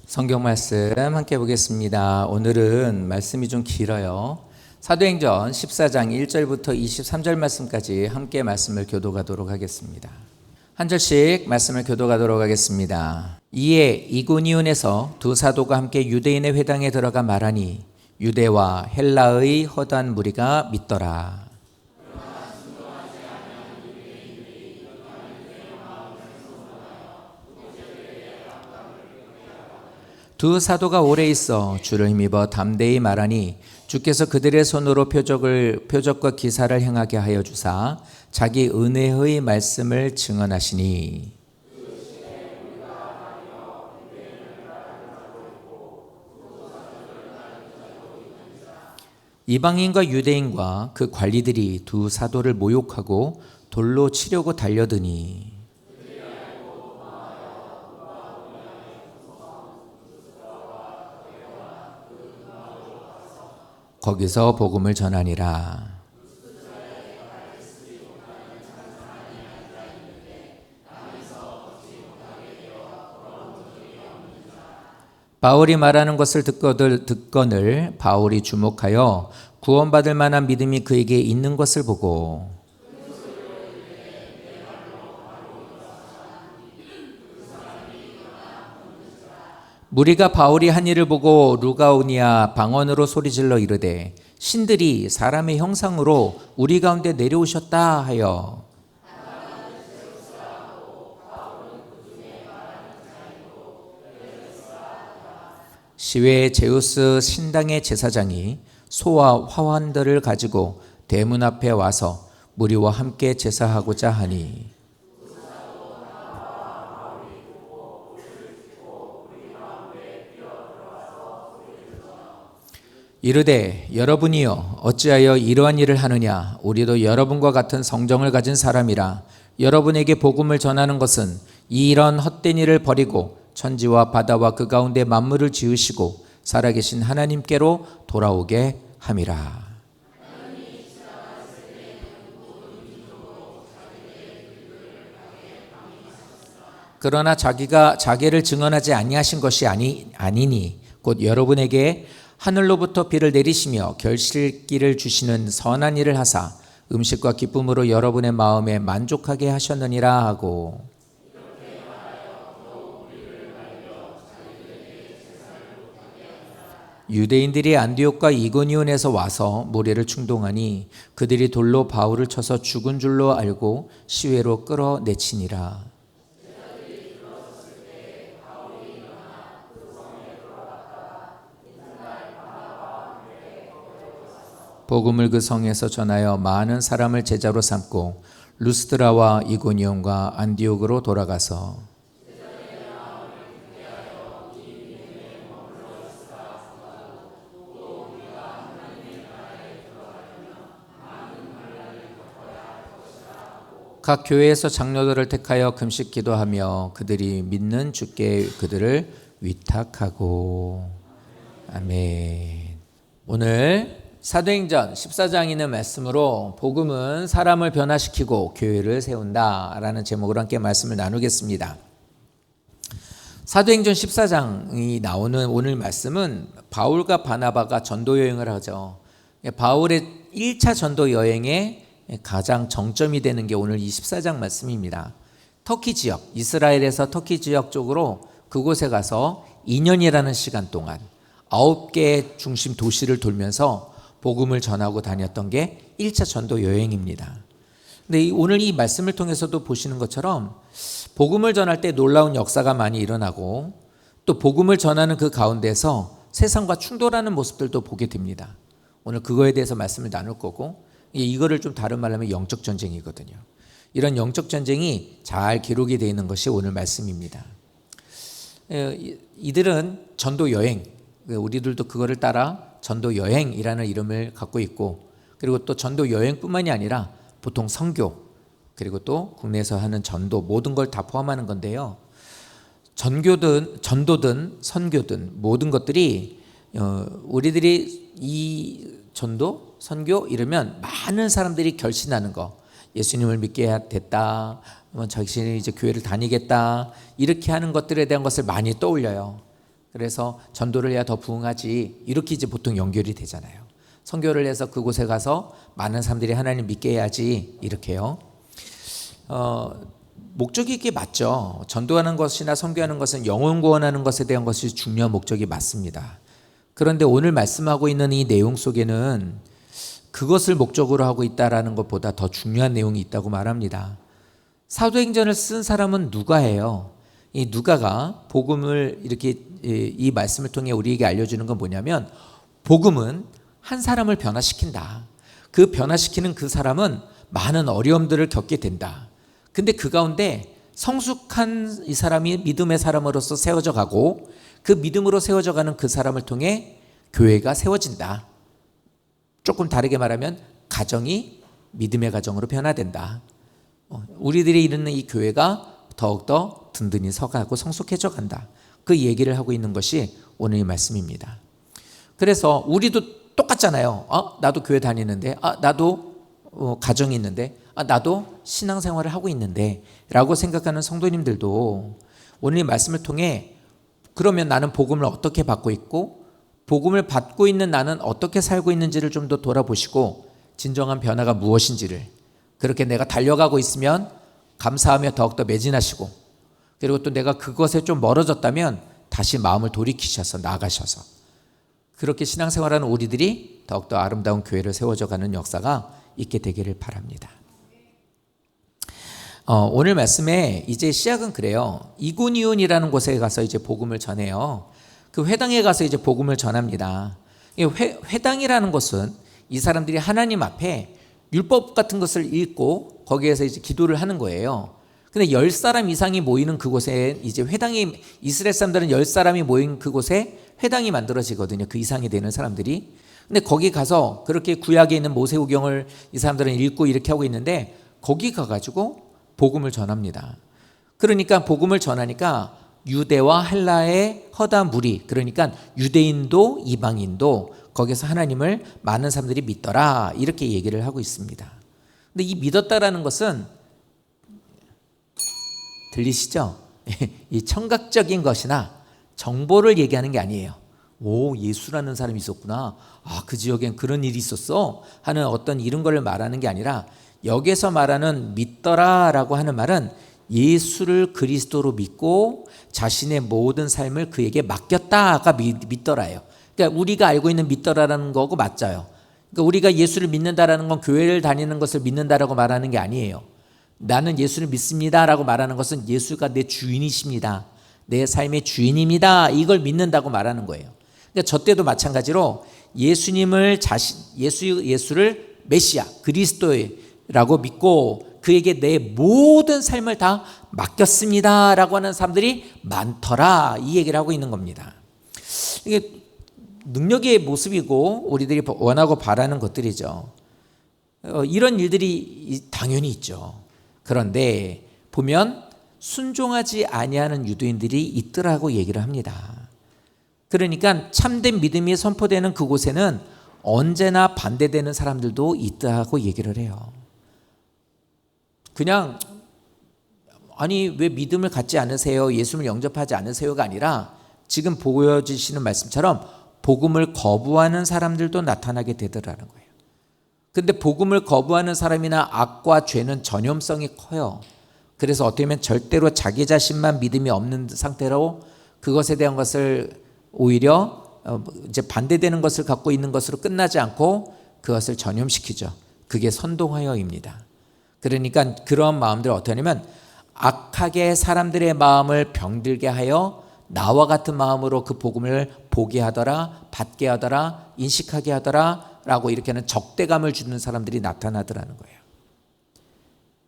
성경 말씀 함께 보겠습니다. 오늘은 말씀이 좀 길어요. 사도행전 14장 1절부터 23절 말씀까지 함께 말씀을 교도하도록 하겠습니다. 한 절씩 말씀을 교도하도록 하겠습니다. 이에 이고니온에서 두 사도가 함께 유대인의 회당에 들어가 말하니 유대와 헬라의 허다한 무리가 믿더라. 두 사도가 오래 있어 주를 힘입어 담대히 말하니 주께서 그들의 손으로 표적과 기사를 행하게 하여 주사 자기 은혜의 말씀을 증언하시니 이방인과 유대인과 그 관리들이 두 사도를 모욕하고 돌로 치려고 달려드니 거기서 복음을 전하니라. 바울이 말하는 것을 듣거늘 바울이 주목하여 구원받을 만한 믿음이 그에게 있는 것을 보고 무리가 바울이 한 일을 보고 루가오니아 방언으로 소리질러 이르되 신들이 사람의 형상으로 우리 가운데 내려오셨다 하여 시외 제우스 신당의 제사장이 소와 화환들을 가지고 대문 앞에 와서 무리와 함께 제사하고자 하니 이르되 여러분이여 어찌하여 이러한 일을 하느냐 우리도 여러분과 같은 성정을 가진 사람이라 여러분에게 복음을 전하는 것은 이런 헛된 일을 버리고 천지와 바다와 그 가운데 만물을 지으시고 살아계신 하나님께로 돌아오게 함이라. 그러나 자기를 증언하지 아니하신 것이 아니니 곧 여러분에게 하늘로부터 비를 내리시며 결실기를 주시는 선한 일을 하사 음식과 기쁨으로 여러분의 마음에 만족하게 하셨느니라 하고 유대인들이 안디옥과 이고니온에서 와서 무리를 충동하니 그들이 돌로 바울을 쳐서 죽은 줄로 알고 시외로 끌어내치니라. 복음을 그 성에서 전하여 많은 사람을 제자로 삼고 루스드라와 이고니온과 안디옥으로 돌아가서 각 교회에서 장로들을 택하여 금식 기도하며 그들이 믿는 주께 그들을 위탁하고 아멘. 오늘 사도행전 14장에 있는 말씀으로 복음은 사람을 변화시키고 교회를 세운다라는 제목으로 함께 말씀을 나누겠습니다. 사도행전 14장이 나오는 오늘 말씀은 바울과 바나바가 전도 여행을 하죠. 바울의 1차 전도 여행의 가장 정점이 되는 게 오늘 이 14장 말씀입니다. 터키 지역, 이스라엘에서 터키 지역 쪽으로 그곳에 가서 2년이라는 시간 동안 9개의 중심 도시를 돌면서 복음을 전하고 다녔던 게 1차 전도 여행입니다. 근데 오늘 이 말씀을 통해서도 보시는 것처럼 복음을 전할 때 놀라운 역사가 많이 일어나고 또 복음을 전하는 그 가운데서 세상과 충돌하는 모습들도 보게 됩니다. 오늘 그거에 대해서 말씀을 나눌 거고 이거를 좀 다른 말로 하면 영적 전쟁이거든요. 이런 영적 전쟁이 잘 기록이 되어 있는 것이 오늘 말씀입니다. 이들은 전도 여행, 우리들도 그거를 따라 전도 여행이라는 이름을 갖고 있고 그리고 또 전도 여행뿐만이 아니라 보통 선교 그리고 또 국내에서 하는 전도 모든 걸 다 포함하는 건데요. 전도든 선교든 모든 것들이 우리들이 이 전도, 선교 이러면 많은 사람들이 결신하는 거 예수님을 믿게 됐다 자신이 이제 교회를 다니겠다 이렇게 하는 것들에 대한 것을 많이 떠올려요. 그래서 전도를 해야 더 부흥하지, 이렇게 이제 보통 연결이 되잖아요. 선교를 해서 그곳에 가서 많은 사람들이 하나님 믿게 해야지, 이렇게요. 목적이 이게 맞죠. 전도하는 것이나 선교하는 것은 영혼 구원하는 것에 대한 것이 중요한 목적이 맞습니다. 그런데 오늘 말씀하고 있는 이 내용 속에는 그것을 목적으로 하고 있다라는 것보다 더 중요한 내용이 있다고 말합니다. 사도행전을 쓴 사람은 누가예요. 이 누가가 복음을 이렇게 이 말씀을 통해 우리에게 알려주는 건 뭐냐면, 복음은 한 사람을 변화시킨다. 그 변화시키는 그 사람은 많은 어려움들을 겪게 된다. 근데 그 가운데 성숙한 이 사람이 믿음의 사람으로서 세워져 가고, 그 믿음으로 세워져 가는 그 사람을 통해 교회가 세워진다. 조금 다르게 말하면 가정이 믿음의 가정으로 변화된다. 우리들이 이루는 이 교회가 더욱더 든든히 서가고 성숙해져 간다. 그 얘기를 하고 있는 것이 오늘 이 말씀입니다. 그래서 우리도 똑같잖아요. 나도 교회 다니는데, 나도 가정이 있는데, 나도 신앙생활을 하고 있는데 라고 생각하는 성도님들도 오늘 이 말씀을 통해, 그러면 나는 복음을 어떻게 받고 있고 복음을 받고 있는 나는 어떻게 살고 있는지를 좀 더 돌아보시고 진정한 변화가 무엇인지를, 그렇게 내가 달려가고 있으면 감사하며 더욱더 매진하시고, 그리고 또 내가 그것에 좀 멀어졌다면 다시 마음을 돌이키셔서 나아가셔서, 그렇게 신앙생활하는 우리들이 더욱더 아름다운 교회를 세워져가는 역사가 있게 되기를 바랍니다. 오늘 말씀에 이제 시작은 그래요. 이고니온이라는 곳에 가서 이제 복음을 전해요. 그 회당에 가서 이제 복음을 전합니다. 회당이라는 것은 이 사람들이 하나님 앞에 율법 같은 것을 읽고 거기에서 이제 기도를 하는 거예요. 근데 10사람 이상이 모이는 그곳에 이제 회당이, 이스라엘 사람들은 10사람이 모인 그곳에 회당이 만들어지거든요. 그 이상이 되는 사람들이. 근데 거기 가서 그렇게 구약에 있는 모세오경을 이 사람들은 읽고 이렇게 하고 있는데, 거기 가가지고 복음을 전합니다. 그러니까 복음을 전하니까 유대와 헬라의 허다 무리, 그러니까 유대인도 이방인도 거기서 하나님을 많은 사람들이 믿더라, 이렇게 얘기를 하고 있습니다. 근데 이 믿었다라는 것은, 들리시죠? 이 청각적인 것이나 정보를 얘기하는 게 아니에요. 오, 예수라는 사람이 있었구나, 그 지역엔 그런 일이 있었어 하는 어떤 이런 걸 말하는 게 아니라, 여기서 말하는 믿더라라고 하는 말은 예수를 그리스도로 믿고 자신의 모든 삶을 그에게 맡겼다가 믿더라예요. 그러니까 우리가 알고 있는 믿더라라는 거고 맞아요. 그러니까 우리가 예수를 믿는다라는 건 교회를 다니는 것을 믿는다라고 말하는 게 아니에요. 나는 예수를 믿습니다라고 말하는 것은 예수가 내 주인이십니다, 내 삶의 주인입니다, 이걸 믿는다고 말하는 거예요. 그러니까 저 때도 마찬가지로 예수님을 예수를 메시아 그리스도라고 믿고 그에게 내 모든 삶을 다 맡겼습니다라고 하는 사람들이 많더라, 이 얘기를 하고 있는 겁니다. 이게 능력의 모습이고 우리들이 원하고 바라는 것들이죠. 이런 일들이 당연히 있죠. 그런데 보면 순종하지 아니하는 유대인들이 있더라고 얘기를 합니다. 그러니까 참된 믿음이 선포되는 그곳에는 언제나 반대되는 사람들도 있다고 얘기를 해요. 그냥 아니 왜 믿음을 갖지 않으세요, 예수를 영접하지 않으세요가 아니라, 지금 보여주시는 말씀처럼 복음을 거부하는 사람들도 나타나게 되더라는 거예요. 근데 복음을 거부하는 사람이나 악과 죄는 전염성이 커요. 그래서 어떻게 보면 절대로 자기 자신만 믿음이 없는 상태로 그것에 대한 것을 오히려 이제 반대되는 것을 갖고 있는 것으로 끝나지 않고 그것을 전염시키죠. 그게 선동화여입니다. 그러니까 그런 마음들을 어떻게 하냐면, 악하게 사람들의 마음을 병들게 하여 나와 같은 마음으로 그 복음을 보게 하더라, 받게 하더라, 인식하게 하더라 라고 이렇게 하는 적대감을 주는 사람들이 나타나더라는 거예요.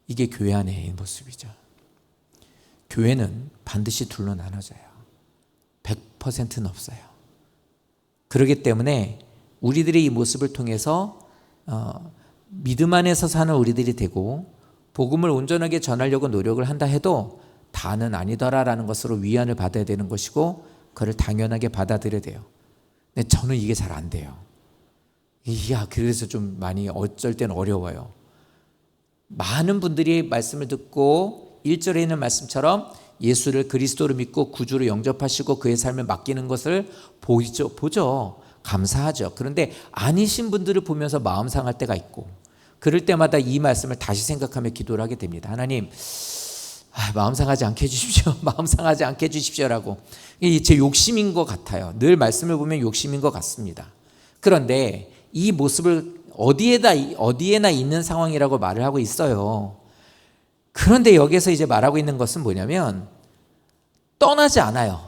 이게 교회 안의 모습이죠. 교회는 반드시 둘로 나눠져요. 100%는 없어요. 그렇기 때문에 우리들의 이 모습을 통해서 믿음 안에서 사는 우리들이 되고, 복음을 온전하게 전하려고 노력을 한다 해도 다는 아니더라라는 것으로 위안을 받아야 되는 것이고, 그걸 당연하게 받아들여야 돼요. 근데 저는 이게 잘 안 돼요. 그래서 좀 많이 어쩔 땐 어려워요. 많은 분들이 말씀을 듣고 1절에 있는 말씀처럼 예수를 그리스도로 믿고 구주로 영접하시고 그의 삶을 맡기는 것을 보죠. 감사하죠. 그런데 아니신 분들을 보면서 마음 상할 때가 있고, 그럴 때마다 이 말씀을 다시 생각하며 기도를 하게 됩니다. 하나님, 마음 상하지 않게 해주십시오. 마음 상하지 않게 해주십시오라고. 이게 제 욕심인 것 같아요. 늘 말씀을 보면 욕심인 것 같습니다. 그런데 이 모습을 어디에나 있는 상황이라고 말을 하고 있어요. 그런데 여기서 이제 말하고 있는 것은 뭐냐면, 떠나지 않아요.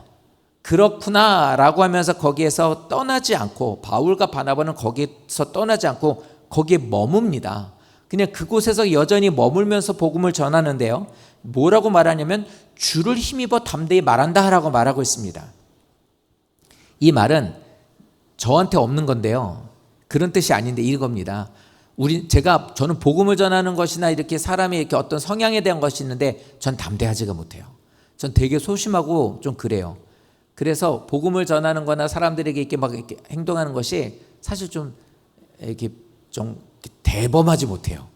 그렇구나 라고 하면서 거기에서 떠나지 않고, 바울과 바나바는 거기에서 떠나지 않고 거기에 머뭅니다. 그냥 그곳에서 여전히 머물면서 복음을 전하는데요, 뭐라고 말하냐면 주를 힘입어 담대히 말한다 라고 말하고 있습니다. 이 말은 저한테 없는 건데요, 그런 뜻이 아닌데 이겁니다. 저는 복음을 전하는 것이나 이렇게 사람의 이렇게 어떤 성향에 대한 것이 있는데 전 담대하지가 못해요. 전 되게 소심하고 좀 그래요. 그래서 복음을 전하는 거나 사람들에게 이렇게 행동하는 것이 사실 좀 대범하지 못해요.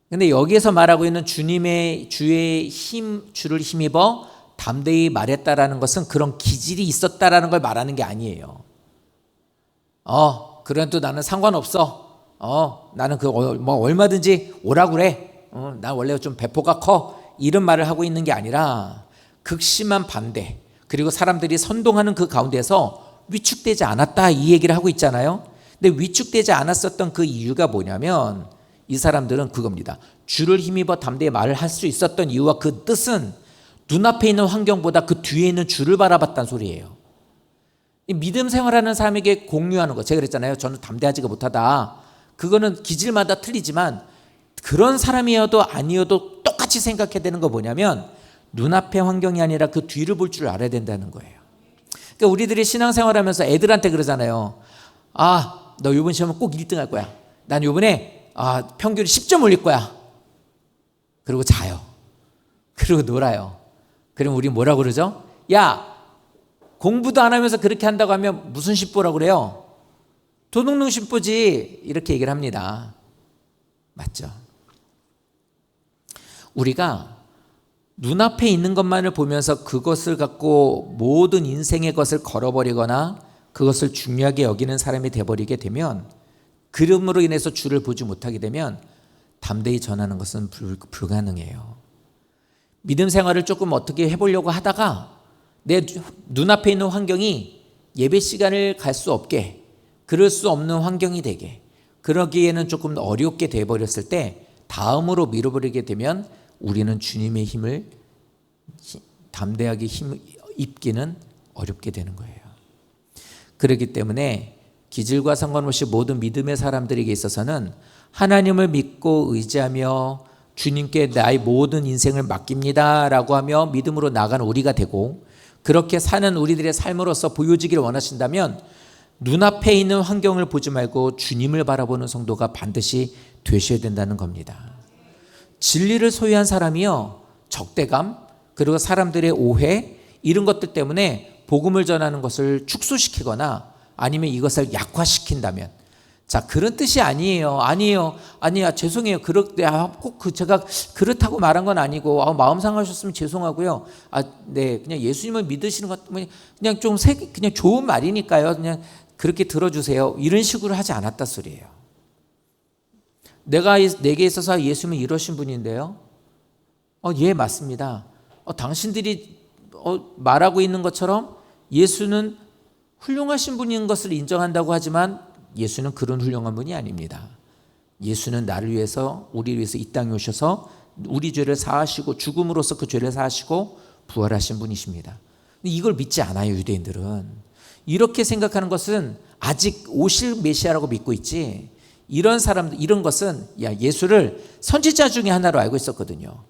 근데 여기에서 말하고 있는 주의 주를 힘입어 담대히 말했다라는 것은 그런 기질이 있었다라는 걸 말하는 게 아니에요. 그래도 나는 상관없어. 나는 얼마든지 오라고 그래. 난 원래 좀 배포가 커. 이런 말을 하고 있는 게 아니라 극심한 반대, 그리고 사람들이 선동하는 그 가운데서 위축되지 않았다, 이 얘기를 하고 있잖아요. 근데 위축되지 않았었던 그 이유가 뭐냐면, 이 사람들은 그겁니다. 주를 힘입어 담대히 말을 할 수 있었던 이유와 그 뜻은 눈앞에 있는 환경보다 그 뒤에 있는 주를 바라봤다는 소리예요. 믿음 생활하는 사람에게 공유하는 거, 제가 그랬잖아요. 저는 담대하지가 못하다. 그거는 기질마다 틀리지만 그런 사람이어도 아니어도 똑같이 생각해야 되는 거 뭐냐면, 눈앞의 환경이 아니라 그 뒤를 볼 줄 알아야 된다는 거예요. 그러니까 우리들이 신앙생활하면서 애들한테 그러잖아요. 너 이번 시험은 꼭 1등 할 거야. 난 이번에 평균 10점 올릴 거야. 그리고 자요. 그리고 놀아요. 그럼 우리 뭐라고 그러죠? 야, 공부도 안 하면서 그렇게 한다고 하면 무슨 신보라고 그래요? 도둑놈 신보지, 이렇게 얘기를 합니다. 맞죠? 우리가 눈앞에 있는 것만을 보면서 그것을 갖고 모든 인생의 것을 걸어버리거나 그것을 중요하게 여기는 사람이 되어버리게 되면, 그름으로 인해서 주를 보지 못하게 되면 담대히 전하는 것은 불가능해요. 믿음 생활을 조금 어떻게 해보려고 하다가 내 눈앞에 있는 환경이 예배 시간을 갈 수 없게, 그럴 수 없는 환경이 되게, 그러기에는 조금 어렵게 되어버렸을 때 다음으로 밀어버리게 되면 우리는 주님의 힘을 담대하게 입기는 어렵게 되는 거예요. 그렇기 때문에 기질과 상관없이 모든 믿음의 사람들에게 있어서는 하나님을 믿고 의지하며 주님께 나의 모든 인생을 맡깁니다 라고 하며 믿음으로 나가는 우리가 되고, 그렇게 사는 우리들의 삶으로서 보여지기를 원하신다면 눈앞에 있는 환경을 보지 말고 주님을 바라보는 성도가 반드시 되셔야 된다는 겁니다. 진리를 소유한 사람이요, 적대감, 그리고 사람들의 오해, 이런 것들 때문에 복음을 전하는 것을 축소시키거나 아니면 이것을 약화시킨다면, 자, 그런 뜻이 아니에요. 죄송해요. 꼭 제가 그렇다고 말한 건 아니고, 마음 상하셨으면 죄송하고요. 네, 그냥 예수님을 믿으시는 것, 그냥 그냥 좋은 말이니까요. 그냥 그렇게 들어주세요. 이런 식으로 하지 않았다 소리예요. 내게 있어서 예수님은 이러신 분인데요. 예, 맞습니다. 당신들이 말하고 있는 것처럼 예수는 훌륭하신 분인 것을 인정한다고 하지만 예수는 그런 훌륭한 분이 아닙니다. 예수는 나를 위해서, 우리를 위해서 이 땅에 오셔서 우리 죄를 사하시고 죽음으로써 그 죄를 사하시고 부활하신 분이십니다. 이걸 믿지 않아요, 유대인들은. 이렇게 생각하는 것은 아직 오실 메시아라고 믿고 있지, 이런 사람들, 이런 것은 예수를 선지자 중에 하나로 알고 있었거든요.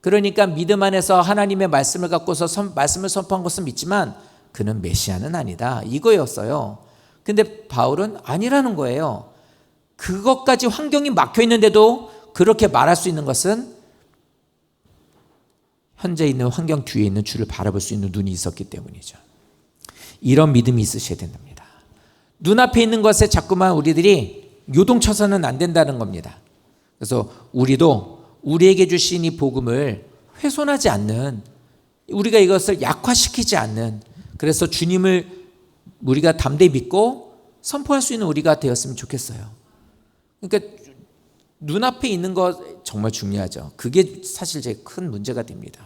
그러니까 믿음 안에서 하나님의 말씀을 갖고서 말씀을 선포한 것은 믿지만 그는 메시아는 아니다, 이거였어요. 근데 바울은 아니라는 거예요. 그것까지 환경이 막혀 있는데도 그렇게 말할 수 있는 것은 현재 있는 환경 뒤에 있는 주를 바라볼 수 있는 눈이 있었기 때문이죠. 이런 믿음이 있으셔야 된답니다. 눈앞에 있는 것에 자꾸만 우리들이 요동쳐서는 안 된다는 겁니다. 그래서 우리도 우리에게 주신 이 복음을 훼손하지 않는 우리가 이것을 약화시키지 않는, 그래서 주님을 우리가 담대히 믿고 선포할 수 있는 우리가 되었으면 좋겠어요. 그러니까 눈앞에 있는 것 정말 중요하죠. 그게 사실 제일 큰 문제가 됩니다.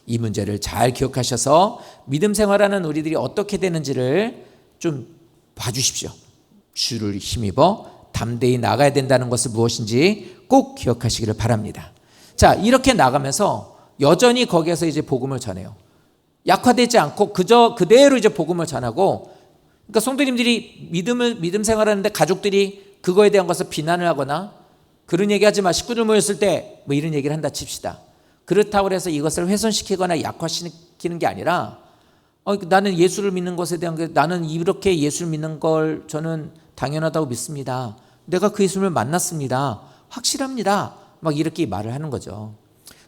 이 문제를 잘 기억하셔서 믿음 생활하는 우리들이 어떻게 되는지를 좀 봐주십시오. 주를 힘입어 담대히 나가야 된다는 것은 무엇인지 꼭 기억하시기를 바랍니다. 자, 이렇게 나가면서 여전히 거기에서 이제 복음을 전해요. 약화되지 않고 그저 그대로 이제 복음을 전하고, 그러니까 성도님들이 믿음 생활하는데 가족들이 그거에 대한 것을 비난을 하거나 그런 얘기하지 마, 식구들 모였을 때 뭐 이런 얘기를 한다 칩시다. 그렇다고 해서 이것을 훼손시키거나 약화시키는 게 아니라 나는 예수를 믿는 것에 대한 나는 이렇게 예수를 믿는 걸 저는 당연하다고 믿습니다. 내가 그 예수를 만났습니다. 확실합니다. 막 이렇게 말을 하는 거죠.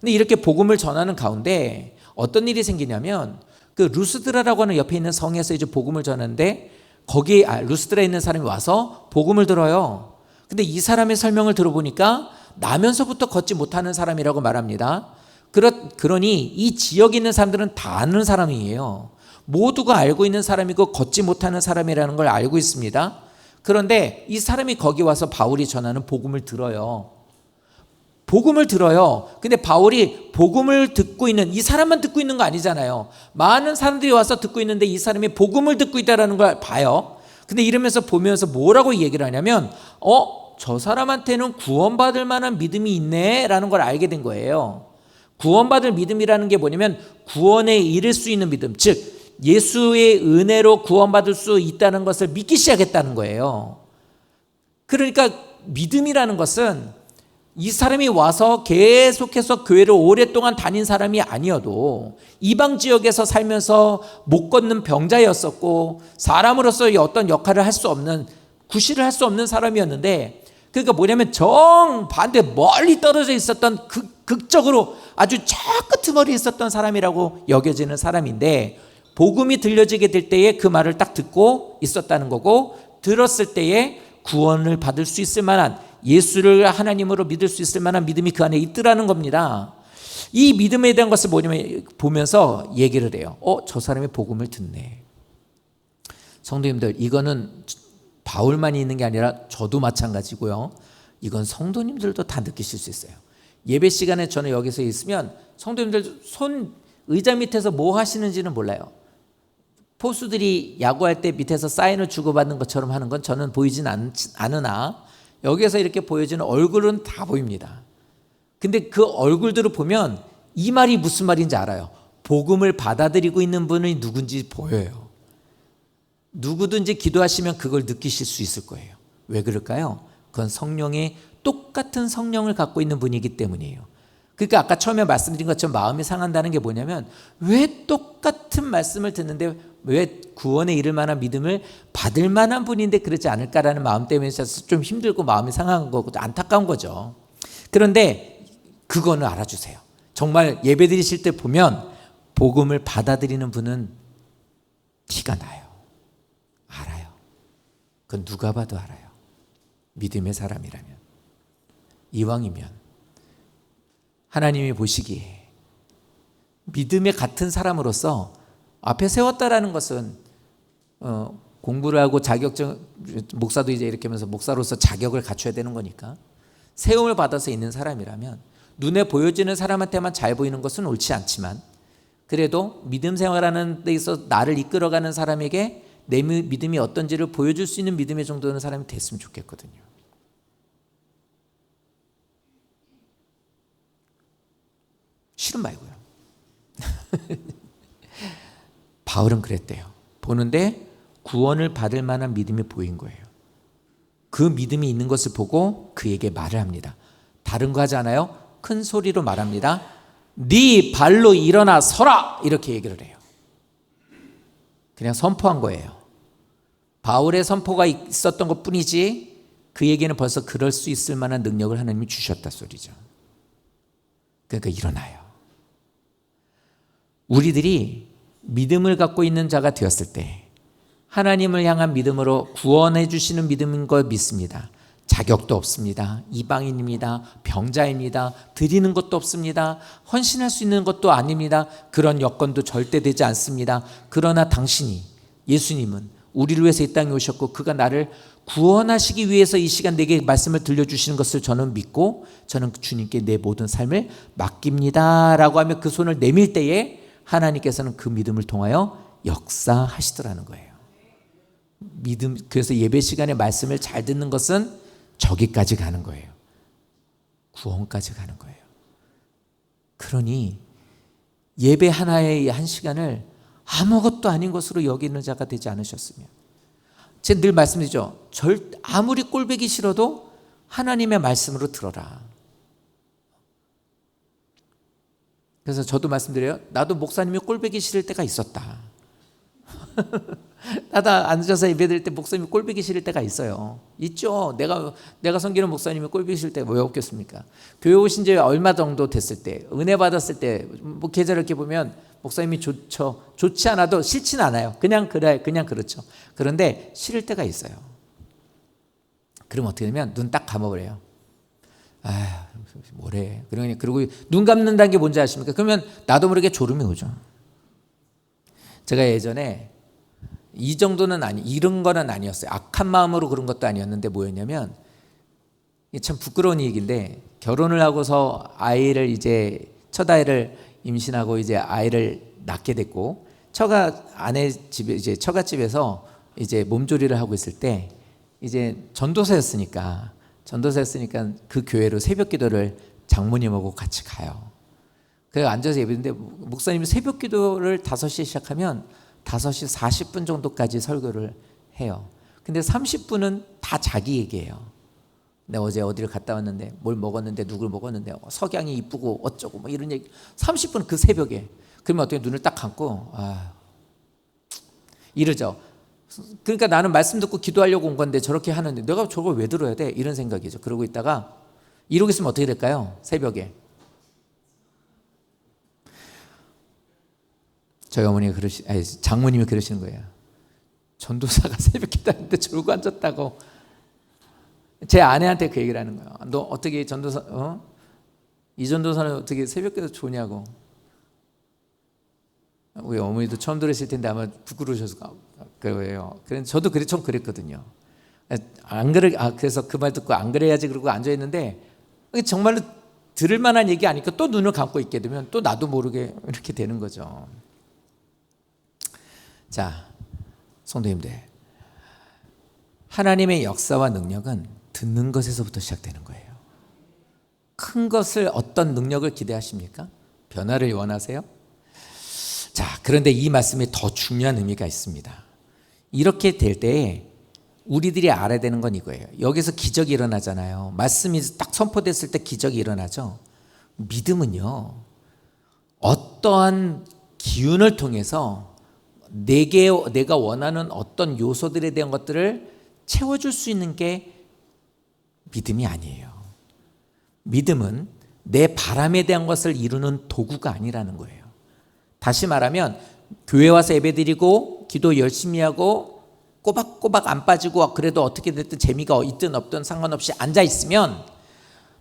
근데 이렇게 복음을 전하는 가운데 어떤 일이 생기냐면, 그 루스드라라고 하는 옆에 있는 성에서 이제 복음을 전하는데 거기에 루스드라에 있는 사람이 와서 복음을 들어요. 근데 이 사람의 설명을 들어보니까 나면서부터 걷지 못하는 사람이라고 말합니다. 그러니 이 지역에 있는 사람들은 다 아는 사람이에요. 모두가 알고 있는 사람이고 걷지 못하는 사람이라는 걸 알고 있습니다. 그런데 이 사람이 거기 와서 바울이 전하는 복음을 들어요. 복음을 들어요. 근데 바울이 복음을 듣고 있는, 이 사람만 듣고 있는 거 아니잖아요. 많은 사람들이 와서 듣고 있는데 이 사람이 복음을 듣고 있다는 걸 봐요. 근데 이러면서 보면서 뭐라고 얘기를 하냐면 저 사람한테는 구원받을 만한 믿음이 있네 라는 걸 알게 된 거예요. 구원받을 믿음이라는 게 뭐냐면 구원에 이를 수 있는 믿음, 즉 예수의 은혜로 구원받을 수 있다는 것을 믿기 시작했다는 거예요. 그러니까 믿음이라는 것은 이 사람이 와서 계속해서 교회를 오랫동안 다닌 사람이 아니어도 이방 지역에서 살면서 못 걷는 병자였었고 사람으로서 어떤 역할을 할 수 없는, 구실을 할 수 없는 사람이었는데, 그러니까 뭐냐면 정반대 멀리 떨어져 있었던 극적으로 아주 저 끄트머리에 있었던 사람이라고 여겨지는 사람인데, 복음이 들려지게 될 때에 그 말을 딱 듣고 있었다는 거고, 들었을 때에 구원을 받을 수 있을 만한, 예수를 하나님으로 믿을 수 있을 만한 믿음이 그 안에 있더라는 겁니다. 이 믿음에 대한 것을 뭐냐면 보면서 얘기를 해요. 저 사람이 복음을 듣네. 성도님들, 이거는 바울만이 있는 게 아니라 저도 마찬가지고요. 이건 성도님들도 다 느끼실 수 있어요. 예배 시간에 저는 여기서 있으면 성도님들 손 의자 밑에서 뭐 하시는지는 몰라요. 포수들이 야구할 때 밑에서 사인을 주고받는 것처럼 하는 건 저는 보이진 않으나 여기에서 이렇게 보여지는 얼굴은 다 보입니다. 근데 그 얼굴들을 보면 이 말이 무슨 말인지 알아요. 복음을 받아들이고 있는 분이 누군지 보여요. 누구든지 기도하시면 그걸 느끼실 수 있을 거예요. 왜 그럴까요? 그건 성령의 똑같은 성령을 갖고 있는 분이기 때문이에요. 그러니까 아까 처음에 말씀드린 것처럼 마음이 상한다는 게 뭐냐면, 왜 똑같은 말씀을 듣는데 왜 구원에 이를 만한 믿음을 받을 만한 분인데 그러지 않을까라는 마음 때문에 좀 힘들고 마음이 상한 거고 안타까운 거죠. 그런데 그거는 알아주세요. 정말 예배 드리실 때 보면 복음을 받아들이는 분은 티가 나요. 알아요. 그건 누가 봐도 알아요. 믿음의 사람이라면, 이왕이면 하나님이 보시기에 믿음의 같은 사람으로서 앞에 세웠다라는 것은 공부를 하고 자격증, 목사도 이제 이렇게 하면서 목사로서 자격을 갖춰야 되는 거니까 세움을 받아서 있는 사람이라면 눈에 보여지는 사람한테만 잘 보이는 것은 옳지 않지만, 그래도 믿음 생활하는 데 있어서 나를 이끌어가는 사람에게 내 믿음이 어떤지를 보여줄 수 있는 믿음의 정도는 사람이 됐으면 좋겠거든요. 싫은 말고요. 바울은 그랬대요. 보는데 구원을 받을 만한 믿음이 보인 거예요. 그 믿음이 있는 것을 보고 그에게 말을 합니다. 다른 거 하지 않아요? 큰 소리로 말합니다. 네 발로 일어나 서라! 이렇게 얘기를 해요. 그냥 선포한 거예요. 바울의 선포가 있었던 것 뿐이지 그에게는 벌써 그럴 수 있을 만한 능력을 하나님이 주셨다 소리죠. 그러니까 일어나요. 우리들이 믿음을 갖고 있는 자가 되었을 때 하나님을 향한 믿음으로 구원해 주시는 믿음인 걸 믿습니다. 자격도 없습니다. 이방인입니다. 병자입니다. 드리는 것도 없습니다. 헌신할 수 있는 것도 아닙니다. 그런 여건도 절대 되지 않습니다. 그러나 당신이, 예수님은 우리를 위해서 이 땅에 오셨고 그가 나를 구원하시기 위해서 이 시간 내게 말씀을 들려주시는 것을 저는 믿고 저는 주님께 내 모든 삶을 맡깁니다 라고 하며 그 손을 내밀 때에 하나님께서는 그 믿음을 통하여 역사하시더라는 거예요. 믿음, 그래서 예배 시간에 말씀을 잘 듣는 것은 저기까지 가는 거예요. 구원까지 가는 거예요. 그러니 예배 하나의 한 시간을 아무것도 아닌 것으로 여기는 자가 되지 않으셨으면, 제가 늘 말씀드리죠. 아무리 꼴보기 싫어도 하나님의 말씀으로 들어라. 그래서 저도 말씀드려요. 나도 목사님이 꼴보기 싫을 때가 있었다. 나도 앉아서 예배드릴 때 목사님이 꼴보기 싫을 때가 있어요. 있죠. 내가 섬기는 목사님이 꼴보기 싫을 때가 왜 없겠습니까? 교회 오신 지 얼마 정도 됐을 때, 은혜 받았을 때, 뭐 계절 이렇게 보면 목사님이 좋지 않아도 싫진 않아요. 그냥 그렇죠. 그런데 싫을 때가 있어요. 그럼 어떻게 되면 눈 딱 감아버려요. 아, 뭐래. 그리고 눈 감는다는 게 뭔지 아십니까? 그러면 나도 모르게 졸음이 오죠. 제가 예전에 이 정도는 이런 거는 아니었어요. 악한 마음으로 그런 것도 아니었는데 뭐였냐면, 참 부끄러운 얘기인데, 결혼을 하고서 아이를 이제 첫 아이를 임신하고 이제 아이를 낳게 됐고, 아내 집에 이제 처갓집에서 이제 몸조리를 하고 있을 때 이제 전도사였으니까 그 교회로 새벽 기도를 장모님하고 같이 가요. 그래서 앉아서 예배인데 목사님이 새벽 기도를 5시에 시작하면 5시 40분 정도까지 설교를 해요. 근데 30분은 다 자기 얘기예요. 내가 어제 어디를 갔다 왔는데, 뭘 먹었는데, 누굴 먹었는데, 석양이 이쁘고 어쩌고 뭐 이런 얘기. 30분 그 새벽에. 그러면 어떻게 눈을 딱 감고 이러죠. 그러니까 나는 말씀 듣고 기도하려고 온 건데 저렇게 하는데 내가 저걸 왜 들어야 돼? 이런 생각이죠. 그러고 있다가 이러고 있으면 어떻게 될까요? 새벽에 저희 어머니가 장모님이 그러시는 거예요. 전도사가 새벽 기도하는데 졸고 앉았다고. 제 아내한테 그 얘기를 하는 거예요. 너 어떻게 전도사, 이 전도사는 어떻게 새벽 기도 좋냐고. 우리 어머니도 처음 들으실 텐데 아마 부끄러우셔서 그래요. 저도 좀 그랬거든요. 그래서 그 말 듣고 안 그래야지 그러고 앉아 있는데 정말로 들을 만한 얘기 아니까 또 눈을 감고 있게 되면 또 나도 모르게 이렇게 되는 거죠. 자, 성도님들, 하나님의 역사와 능력은 듣는 것에서부터 시작되는 거예요. 큰 것을, 어떤 능력을 기대하십니까? 변화를 원하세요? 자, 그런데 이 말씀에 더 중요한 의미가 있습니다. 이렇게 될 때에 우리들이 알아야 되는 건 이거예요. 여기서 기적이 일어나잖아요. 말씀이 딱 선포됐을 때 기적이 일어나죠. 믿음은요, 어떠한 기운을 통해서 내가 원하는 어떤 요소들에 대한 것들을 채워줄 수 있는 게 믿음이 아니에요. 믿음은 내 바람에 대한 것을 이루는 도구가 아니라는 거예요. 다시 말하면 교회 와서 예배드리고 기도 열심히 하고 꼬박꼬박 안 빠지고 그래도 어떻게 됐든 재미가 있든 없든 상관없이 앉아있으면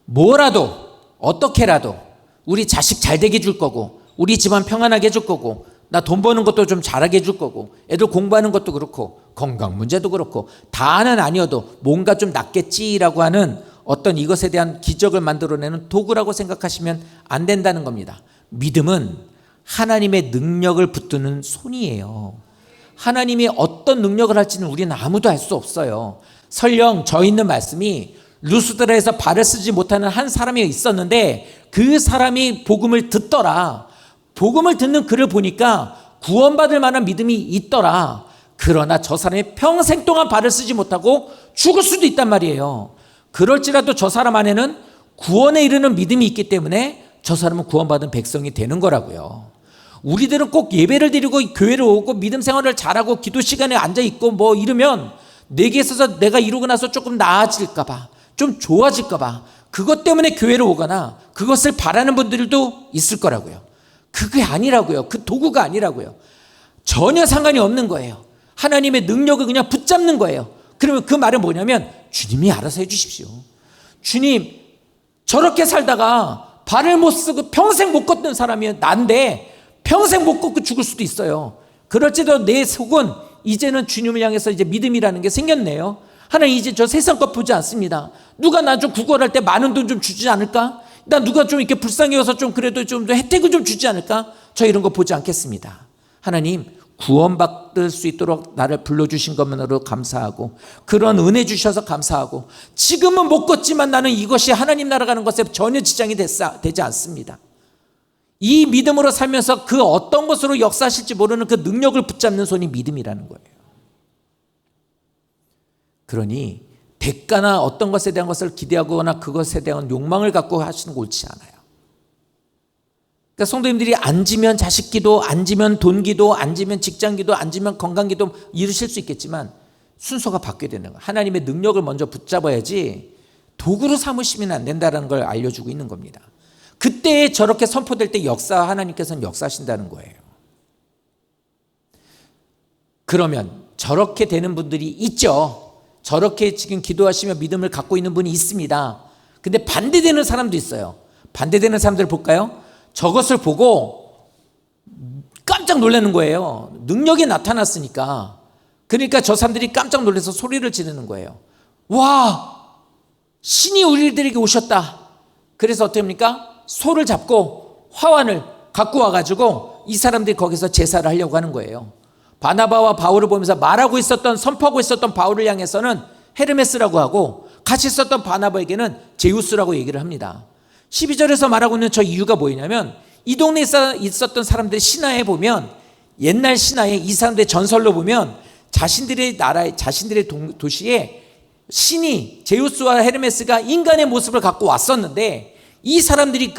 뭐라도 어떻게라도 우리 자식 잘 되게 해줄 거고, 우리 집안 평안하게 해줄 거고, 나 돈 버는 것도 좀 잘하게 해줄 거고, 애들 공부하는 것도 그렇고, 건강 문제도 그렇고, 다는 아니어도 뭔가 좀 낫겠지라고 하는 어떤 이것에 대한 기적을 만들어내는 도구라고 생각하시면 안 된다는 겁니다. 믿음은 하나님의 능력을 붙드는 손이에요. 하나님이 어떤 능력을 할지는 우리는 아무도 알 수 없어요. 설령 저 있는 말씀이 루스드라에서 발을 쓰지 못하는 한 사람이 있었는데 그 사람이 복음을 듣더라. 복음을 듣는 그를 보니까 구원받을 만한 믿음이 있더라. 그러나 저 사람이 평생 동안 발을 쓰지 못하고 죽을 수도 있단 말이에요. 그럴지라도 저 사람 안에는 구원에 이르는 믿음이 있기 때문에 저 사람은 구원받은 백성이 되는 거라고요. 우리들은 꼭 예배를 드리고 교회를 오고 믿음 생활을 잘하고 기도 시간에 앉아있고 뭐 이러면 내게 있어서 내가 이루고 나서 조금 나아질까 봐, 좀 좋아질까 봐 그것 때문에 교회를 오거나 그것을 바라는 분들도 있을 거라고요. 그게 아니라고요. 그 도구가 아니라고요. 전혀 상관이 없는 거예요. 하나님의 능력을 그냥 붙잡는 거예요. 그러면 그 말은 뭐냐면 주님이 알아서 해주십시오. 주님, 저렇게 살다가 발을 못 쓰고 평생 못 걷는 사람이 난데 평생 못 걷고 죽을 수도 있어요. 그럴지도 내 속은 이제는 주님을 향해서 이제 믿음이라는 게 생겼네요. 하나님, 이제 저 세상 것 보지 않습니다. 누가 나 좀 구걸할 때 많은 돈 좀 주지 않을까? 나 누가 좀 이렇게 불쌍히 여서 좀 그래도 좀 혜택을 좀 주지 않을까? 저 이런 거 보지 않겠습니다. 하나님, 구원받을 수 있도록 나를 불러주신 것만으로 감사하고, 그런 은혜 주셔서 감사하고, 지금은 못 걷지만 나는 이것이 하나님 나라 가는 것에 전혀 지장이 되지 않습니다. 이 믿음으로 살면서 그 어떤 것으로 역사하실지 모르는 그 능력을 붙잡는 손이 믿음이라는 거예요. 그러니 대가나 어떤 것에 대한 것을 기대하거나 그것에 대한 욕망을 갖고 하시는 거 옳지 않아요. 그러니까 성도님들이 앉으면 자식 기도, 앉으면 돈 기도, 앉으면 직장 기도, 앉으면 건강 기도 이루실 수 있겠지만 순서가 바뀌어야 되는 거예요. 하나님의 능력을 먼저 붙잡아야지 도구로 삼으시면 안 된다는 걸 알려주고 있는 겁니다. 그때 저렇게 선포될 때 하나님께서는 역사하신다는 거예요. 그러면 저렇게 되는 분들이 있죠. 저렇게 지금 기도하시며 믿음을 갖고 있는 분이 있습니다. 근데 반대되는 사람도 있어요. 반대되는 사람들 볼까요? 저것을 보고 깜짝 놀라는 거예요. 능력이 나타났으니까. 그러니까 저 사람들이 깜짝 놀라서 소리를 지르는 거예요. 와, 신이 우리들에게 오셨다. 그래서 어떻게 합니까? 소를 잡고 화환을 갖고 와가지고 이 사람들이 거기서 제사를 하려고 하는 거예요. 바나바와 바울을 보면서 말하고 있었던, 선포하고 있었던 바울을 향해서는 헤르메스라고 하고, 같이 있었던 바나바에게는 제우스라고 얘기를 합니다. 12절에서 말하고 있는 저 이유가 뭐냐면, 이 동네에 있었던 사람들의 신화에 보면, 옛날 신화에 이 사람들의 전설로 보면 자신들의 나라에, 자신들의 도시에 신이, 제우스와 헤르메스가 인간의 모습을 갖고 왔었는데, 이 사람들이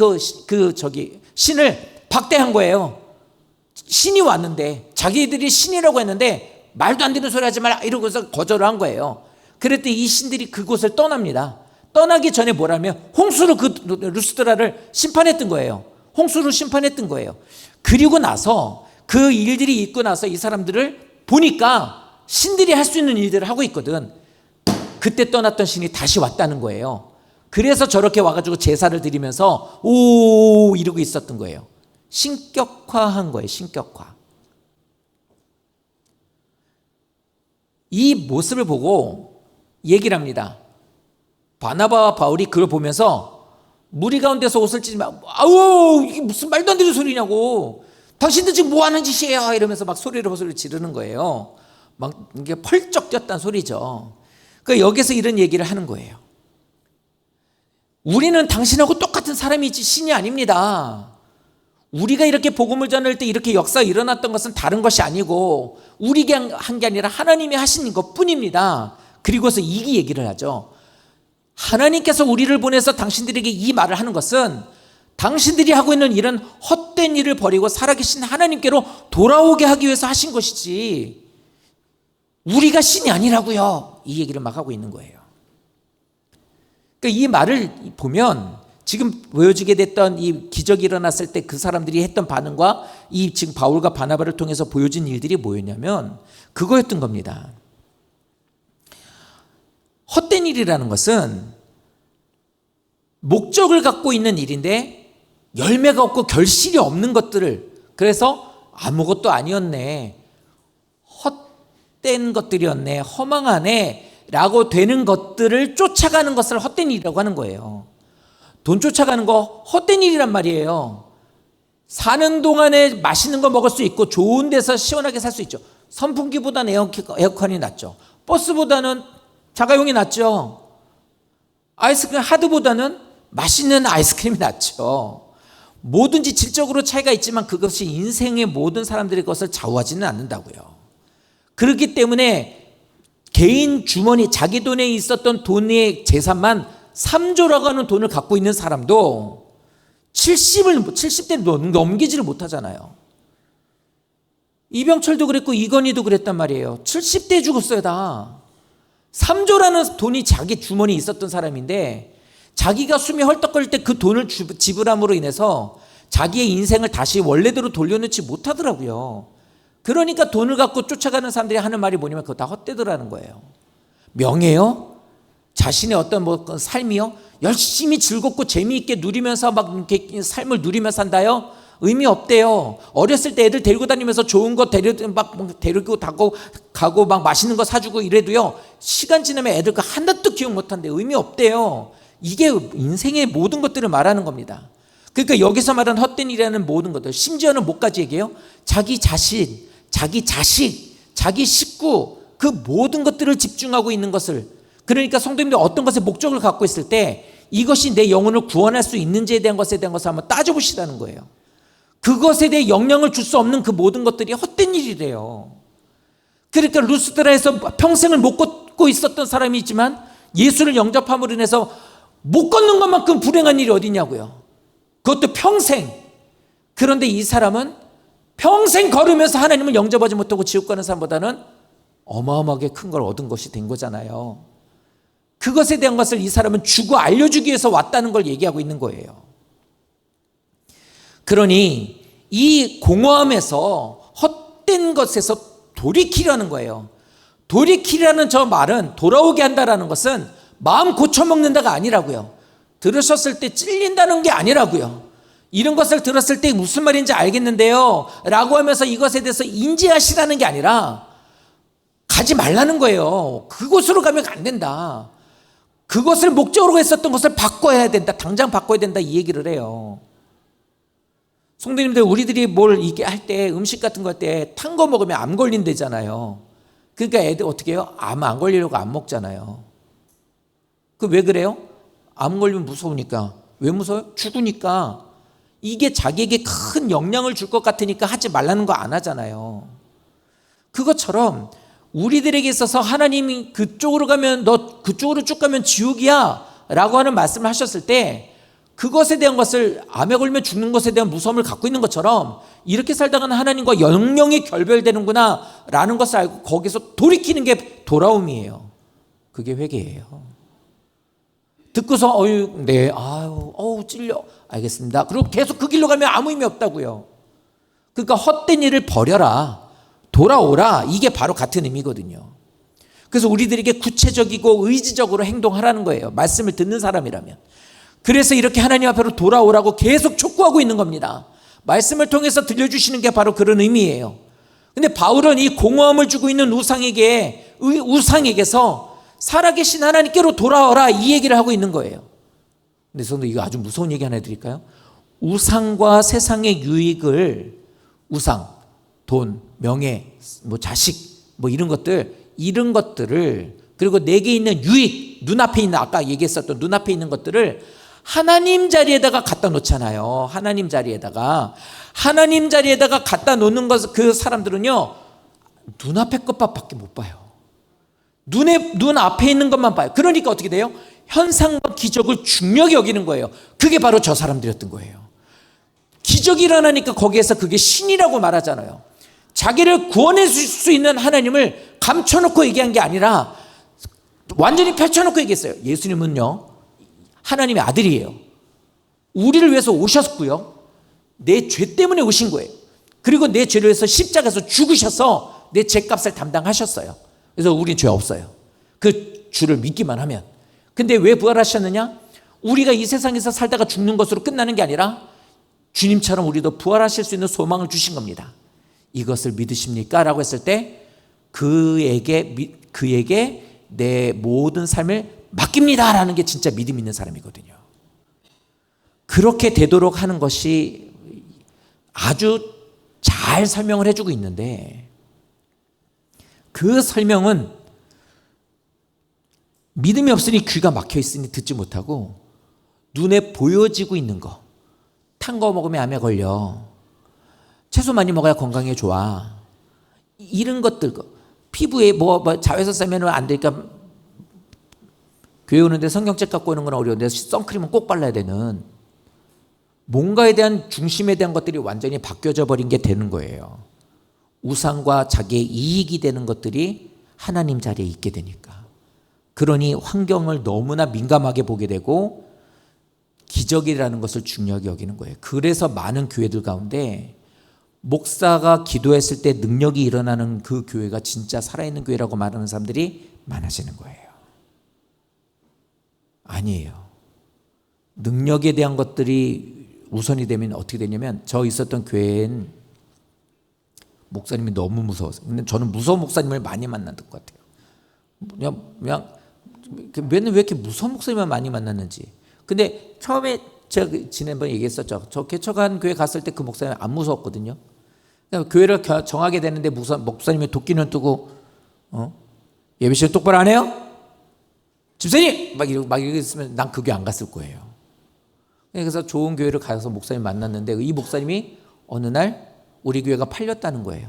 신을 박대한 거예요. 신이 왔는데, 자기들이 신이라고 했는데 말도 안 되는 소리 하지 말라 이러고서 거절을 한 거예요. 그랬더니 이 신들이 그곳을 떠납니다. 떠나기 전에 뭐라면 홍수로 그 루스드라를 심판했던 거예요. 홍수로 심판했던 거예요. 그리고 나서 그 일들이 있고 나서 이 사람들을 보니까 신들이 할 수 있는 일들을 하고 있거든. 그때 떠났던 신이 다시 왔다는 거예요. 그래서 저렇게 와가지고 제사를 드리면서 오 이러고 있었던 거예요. 신격화한 거예요. 신격화. 이 모습을 보고 얘기를 합니다. 바나바와 바울이 그걸 보면서 무리 가운데서 옷을 찢으면 아우 이게 무슨 말도 안 되는 소리냐고, 당신들 지금 뭐 하는 짓이에요 이러면서 막 소리를 지르는 거예요. 막 이게 펄쩍 뛰었다는 소리죠. 그러니까 여기서 이런 얘기를 하는 거예요. 우리는 당신하고 똑같은 사람이지 신이 아닙니다. 우리가 이렇게 복음을 전할 때 이렇게 역사가 일어났던 것은 다른 것이 아니고 우리가 한 게 아니라 하나님이 하신 것뿐입니다. 그리고서 이 얘기를 하죠. 하나님께서 우리를 보내서 당신들에게 이 말을 하는 것은 당신들이 하고 있는 이런 헛된 일을 버리고 살아계신 하나님께로 돌아오게 하기 위해서 하신 것이지 우리가 신이 아니라고요. 이 얘기를 막 하고 있는 거예요. 그러니까 이 말을 보면 지금 보여주게 됐던 이 기적이 일어났을 때 그 사람들이 했던 반응과 이 지금 바울과 바나바를 통해서 보여진 일들이 뭐였냐면 그거였던 겁니다. 헛된 일이라는 것은 목적을 갖고 있는 일인데 열매가 없고 결실이 없는 것들을, 그래서 아무것도 아니었네, 헛된 것들이었네, 허망하네 라고 되는 것들을 쫓아가는 것을 헛된 일이라고 하는 거예요. 돈 쫓아가는 거 헛된 일이란 말이에요. 사는 동안에 맛있는 거 먹을 수 있고 좋은 데서 시원하게 살 수 있죠. 선풍기보다는 에어컨이 낫죠. 버스보다는 자가용이 낫죠. 아이스크림 하드보다는 맛있는 아이스크림이 낫죠. 뭐든지 질적으로 차이가 있지만 그것이 인생의 모든 사람들의 것을 좌우하지는 않는다고요. 그렇기 때문에 개인 주머니, 자기 돈에 있었던 돈의 재산만 3조라고 하는 돈을 갖고 있는 사람도 70대 넘기지를 못하잖아요. 이병철도 그랬고 이건희도 그랬단 말이에요. 70대에 죽었어요 다. 3조라는 돈이 자기 주머니에 있었던 사람인데 자기가 숨이 헐떡거릴 때 그 돈을 지불함으로 인해서 자기의 인생을 다시 원래대로 돌려놓지 못하더라고요. 그러니까 돈을 갖고 쫓아가는 사람들이 하는 말이 뭐냐면 그거 다 헛되더라는 거예요. 명예요? 자신의 어떤 뭐 삶이요? 열심히 즐겁고 재미있게 누리면서 막 이렇게 삶을 누리면서 산다요? 의미 없대요. 어렸을 때 애들 데리고 다니면서 좋은 거 데리고 가고 막 맛있는 거 사주고 이래도요, 시간 지나면 애들 그 하나도 기억 못한대. 의미 없대요. 이게 인생의 모든 것들을 말하는 겁니다. 그러니까 여기서 말하는 헛된 일이라는 모든 것들, 심지어는 뭐까지 얘기해요? 자기 자신, 자기 자식, 자기 식구, 그 모든 것들을 집중하고 있는 것을, 그러니까 성도님들 어떤 것에 목적을 갖고 있을 때 이것이 내 영혼을 구원할 수 있는지에 대한 것을 한번 따져보시라는 거예요. 그것에 대해 영향을 줄 수 없는 그 모든 것들이 헛된 일이래요. 그러니까 루스드라에서 평생을 못 걷고 있었던 사람이 있지만 예수를 영접함으로 인해서 못 걷는 것만큼 불행한 일이 어디냐고요. 그것도 평생. 그런데 이 사람은 평생 걸으면서 하나님을 영접하지 못하고 지옥 가는 사람보다는 어마어마하게 큰 걸 얻은 것이 된 거잖아요. 그것에 대한 것을 이 사람은 주고 알려주기 위해서 왔다는 걸 얘기하고 있는 거예요. 그러니 이 공허함에서, 헛된 것에서 돌이키라는 거예요. 돌이키라는 저 말은, 돌아오게 한다라는 것은 마음 고쳐먹는다가 아니라고요. 들으셨을 때 찔린다는 게 아니라고요. 이런 것을 들었을 때 무슨 말인지 알겠는데요 라고 하면서 이것에 대해서 인지하시라는 게 아니라 가지 말라는 거예요. 그곳으로 가면 안 된다. 그것을 목적으로 했었던 것을 바꿔야 된다. 당장 바꿔야 된다. 이 얘기를 해요. 성도님들, 우리들이 뭘 이게 할 때, 음식 같은 거 할 때 탄 거 먹으면 암 걸린대잖아요. 그러니까 애들 어떻게 해요? 암 안 걸리려고 안 먹잖아요. 그 왜 그래요? 암 걸리면 무서우니까. 왜 무서워요? 죽으니까. 이게 자기에게 큰 영향을 줄 것 같으니까 하지 말라는 거 안 하잖아요. 그것처럼 우리들에게 있어서 하나님이 그쪽으로 가면, 너 그쪽으로 쭉 가면 지옥이야 라고 하는 말씀을 하셨을 때 그것에 대한 것을, 암에 걸리면 죽는 것에 대한 무서움을 갖고 있는 것처럼 이렇게 살다가는 하나님과 영영이 결별되는구나 라는 것을 알고 거기서 돌이키는 게 돌아옴이에요. 그게 회개예요. 듣고서 네, 찔려, 알겠습니다. 그리고 계속 그 길로 가면 아무 의미 없다고요. 그러니까 헛된 일을 버려라, 돌아오라, 이게 바로 같은 의미거든요. 그래서 우리들에게 구체적이고 의지적으로 행동하라는 거예요. 말씀을 듣는 사람이라면. 그래서 이렇게 하나님 앞으로 돌아오라고 계속 촉구하고 있는 겁니다. 말씀을 통해서 들려주시는 게 바로 그런 의미예요. 근데 바울은 이 공허함을 주고 있는 우상에게서 살아계신 하나님께로 돌아와라, 이 얘기를 하고 있는 거예요. 근데 성도, 이거 아주 무서운 얘기 하나 해드릴까요? 우상과 세상의 유익을, 우상, 돈, 명예, 뭐 자식, 뭐 이런 것들을, 그리고 내게 있는 유익, 눈앞에 있는, 아까 얘기했었던 눈앞에 있는 것들을 하나님 자리에다가 갖다 놓잖아요. 하나님 자리에다가 갖다 놓는 것, 그 사람들은요, 눈앞에 것밖에 못 봐요. 눈 앞에 있는 것만 봐요. 그러니까 어떻게 돼요? 현상과 기적을 중요하게 여기는 거예요. 그게 바로 저 사람들이었던 거예요. 기적이 일어나니까 거기에서 그게 신이라고 말하잖아요. 자기를 구원해 줄 수 있는 하나님을 감춰놓고 얘기한 게 아니라 완전히 펼쳐놓고 얘기했어요. 예수님은요, 하나님의 아들이에요. 우리를 위해서 오셨고요, 내 죄 때문에 오신 거예요. 그리고 내 죄를 위해서 십자가에서 죽으셔서 내 죄값을 담당하셨어요. 그래서 우린 죄 없어요. 그 주를 믿기만 하면. 근데 왜 부활하셨느냐? 우리가 이 세상에서 살다가 죽는 것으로 끝나는 게 아니라 주님처럼 우리도 부활하실 수 있는 소망을 주신 겁니다. 이것을 믿으십니까? 라고 했을 때 그에게 내 모든 삶을 맡깁니다 라는 게 진짜 믿음 있는 사람이거든요. 그렇게 되도록 하는 것이 아주 잘 설명을 해주고 있는데, 그 설명은 믿음이 없으니 귀가 막혀 있으니 듣지 못하고, 눈에 보여지고 있는 거, 탄 거 먹으면 암에 걸려, 채소 많이 먹어야 건강에 좋아, 이런 것들, 피부에 뭐 자외선 쐬면 안 되니까 교회 오는데 성경책 갖고 오는 건 어려운데 선크림은 꼭 발라야 되는, 뭔가에 대한 중심에 대한 것들이 완전히 바뀌어져 버린 게 되는 거예요. 우상과 자기의 이익이 되는 것들이 하나님 자리에 있게 되니까. 그러니 환경을 너무나 민감하게 보게 되고 기적이라는 것을 중요하게 여기는 거예요. 그래서 많은 교회들 가운데 목사가 기도했을 때 능력이 일어나는 그 교회가 진짜 살아있는 교회라고 말하는 사람들이 많아지는 거예요. 아니에요. 능력에 대한 것들이 우선이 되면 어떻게 되냐면, 저 있었던 교회엔 목사님이 너무 무서웠어요. 근데 저는 무서운 목사님을 많이 만났던 것 같아요. 그냥 맨날 왜 이렇게 무서운 목사님만 많이 만났는지. 근데 처음에 제가 지난번에 얘기했었죠. 저 개척한 교회 갔을 때 그 목사님 안 무서웠거든요. 교회를 정하게 되는데 목사님이 도끼는 뜨고 예배 시간 똑바로 안 해요? 집사님! 막 이러고 난 그 교회 안 갔을 거예요. 그래서 좋은 교회를 가서 목사님 만났는데, 이 목사님이 어느 날 우리 교회가 팔렸다는 거예요.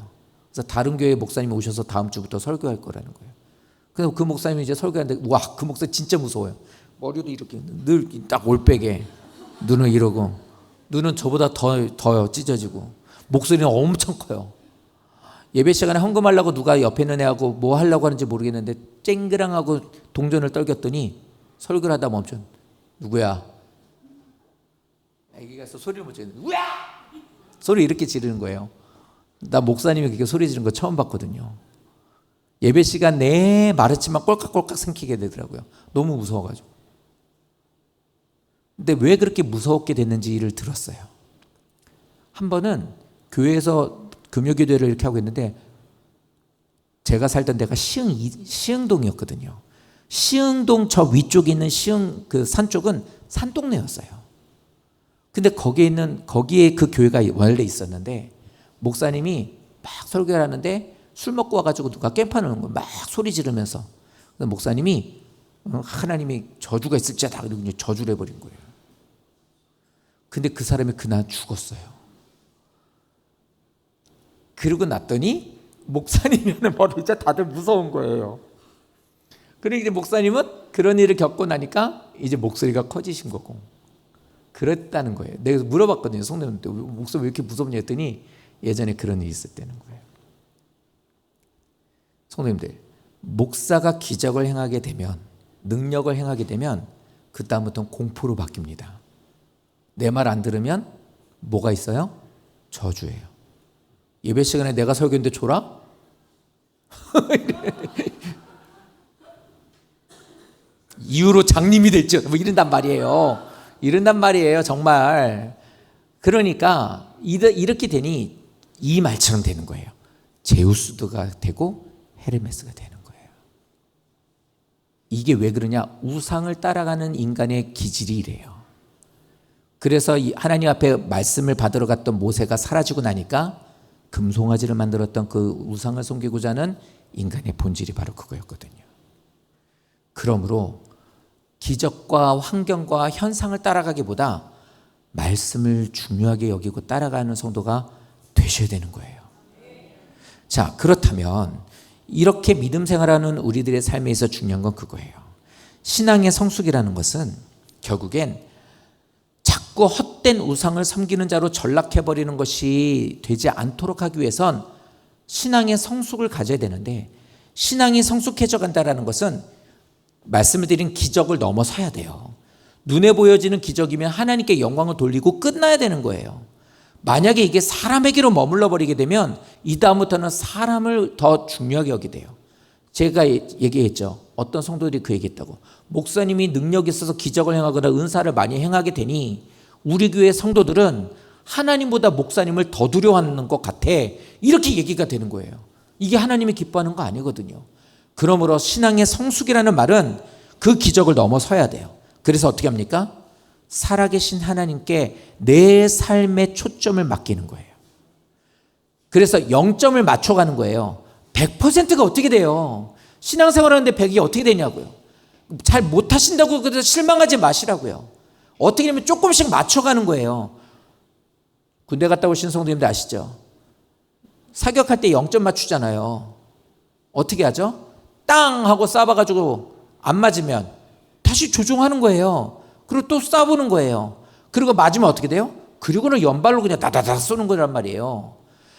그래서 다른 교회 목사님이 오셔서 다음 주부터 설교할 거라는 거예요. 그래서 그 목사님이 이제 설교하는데, 와, 그 목사님 진짜 무서워요. 머리도 이렇게 늘 딱 올빼게, 눈은 이러고, 눈은 저보다 더 찢어지고, 목소리는 엄청 커요. 예배 시간에 헌금하려고 누가 옆에 있는 애하고 뭐 하려고 하는지 모르겠는데 쨍그랑하고 동전을 떨겼더니 설교를 하다 멈춘. 누구야? 애기가 가서 소리를 못 지르는, 우야! 소리 이렇게 지르는 거예요. 나 목사님이 그렇게 소리 지르는 거 처음 봤거든요. 예배 시간 내내 마르치만 꼴깍꼴깍 삼키게 되더라고요. 너무 무서워가지고. 근데 왜 그렇게 무서웠게 됐는지를 들었어요. 한 번은 교회에서 금요기도회를 이렇게 하고 있는데, 제가 살던 데가 시흥동이었거든요. 시흥동 저 위쪽에 있는 시흥 그 산 쪽은 산동네였어요. 근데 거기에 그 교회가 원래 있었는데, 목사님이 막 설교를 하는데 술 먹고 와가지고 누가 깽판 하는 거 막 소리 지르면서, 목사님이 하나님이 저주가 있을지다 그러고 저주를 해버린 거예요. 근데 그 사람이 그날 죽었어요. 그러고 났더니 목사님이라는 말을 이제 다들 무서운 거예요. 그러니까 이제 목사님은 그런 일을 겪고 나니까 이제 목소리가 커지신 거고 그랬다는 거예요. 내가 물어봤거든요. 성도님한테 목소리 왜 이렇게 무섭냐 했더니 예전에 그런 일이 있었다는 거예요. 성도님들, 목사가 기적을 행하게 되면, 능력을 행하게 되면 그 다음부터는 공포로 바뀝니다. 내 말 안 들으면 뭐가 있어요? 저주예요. 예배 시간에 내가 설교했는데 졸아? 이후로 장님이 될지 뭐 이런단 말이에요. 정말. 그러니까 이렇게 되니 이 말처럼 되는 거예요. 제우스가 되고 헤르메스가 되는 거예요. 이게 왜 그러냐? 우상을 따라가는 인간의 기질이 이래요. 그래서 하나님 앞에 말씀을 받으러 갔던 모세가 사라지고 나니까 금송아지를 만들었던 그 우상을 섬기고자 하는 인간의 본질이 바로 그거였거든요. 그러므로 기적과 환경과 현상을 따라가기보다 말씀을 중요하게 여기고 따라가는 성도가 되셔야 되는 거예요. 자, 그렇다면 이렇게 믿음 생활하는 우리들의 삶에 있어 중요한 건 그거예요. 신앙의 성숙이라는 것은 결국엔 자꾸 헛된 우상을 섬기는 자로 전락해버리는 것이 되지 않도록 하기 위해선 신앙의 성숙을 가져야 되는데, 신앙이 성숙해져 간다는 것은 말씀을 드린 기적을 넘어서야 돼요. 눈에 보여지는 기적이면 하나님께 영광을 돌리고 끝나야 되는 거예요. 만약에 이게 사람에게로 머물러 버리게 되면 이 다음부터는 사람을 더 중요하게 여기게 돼요. 제가 얘기했죠. 어떤 성도들이 그 얘기했다고. 목사님이 능력이 있어서 기적을 행하거나 은사를 많이 행하게 되니 우리 교회 성도들은 하나님보다 목사님을 더 두려워하는 것 같아. 이렇게 얘기가 되는 거예요. 이게 하나님이 기뻐하는 거 아니거든요. 그러므로 신앙의 성숙이라는 말은 그 기적을 넘어서야 돼요. 그래서 어떻게 합니까? 살아계신 하나님께 내 삶의 초점을 맡기는 거예요. 그래서 0점을 맞춰가는 거예요. 100%가 어떻게 돼요? 신앙생활 하는데 100이 어떻게 되냐고요. 잘 못하신다고 그래서 실망하지 마시라고요. 어떻게 되면 조금씩 맞춰가는 거예요. 군대 갔다 오신 성도님들 아시죠? 사격할 때 0점 맞추잖아요. 어떻게 하죠? 땅 하고 쏴봐가지고 안 맞으면 다시 조종하는 거예요. 그리고 또 쏴보는 거예요. 그리고 맞으면 어떻게 돼요? 그리고는 연발로 그냥 다다다 쏘는 거란 말이에요.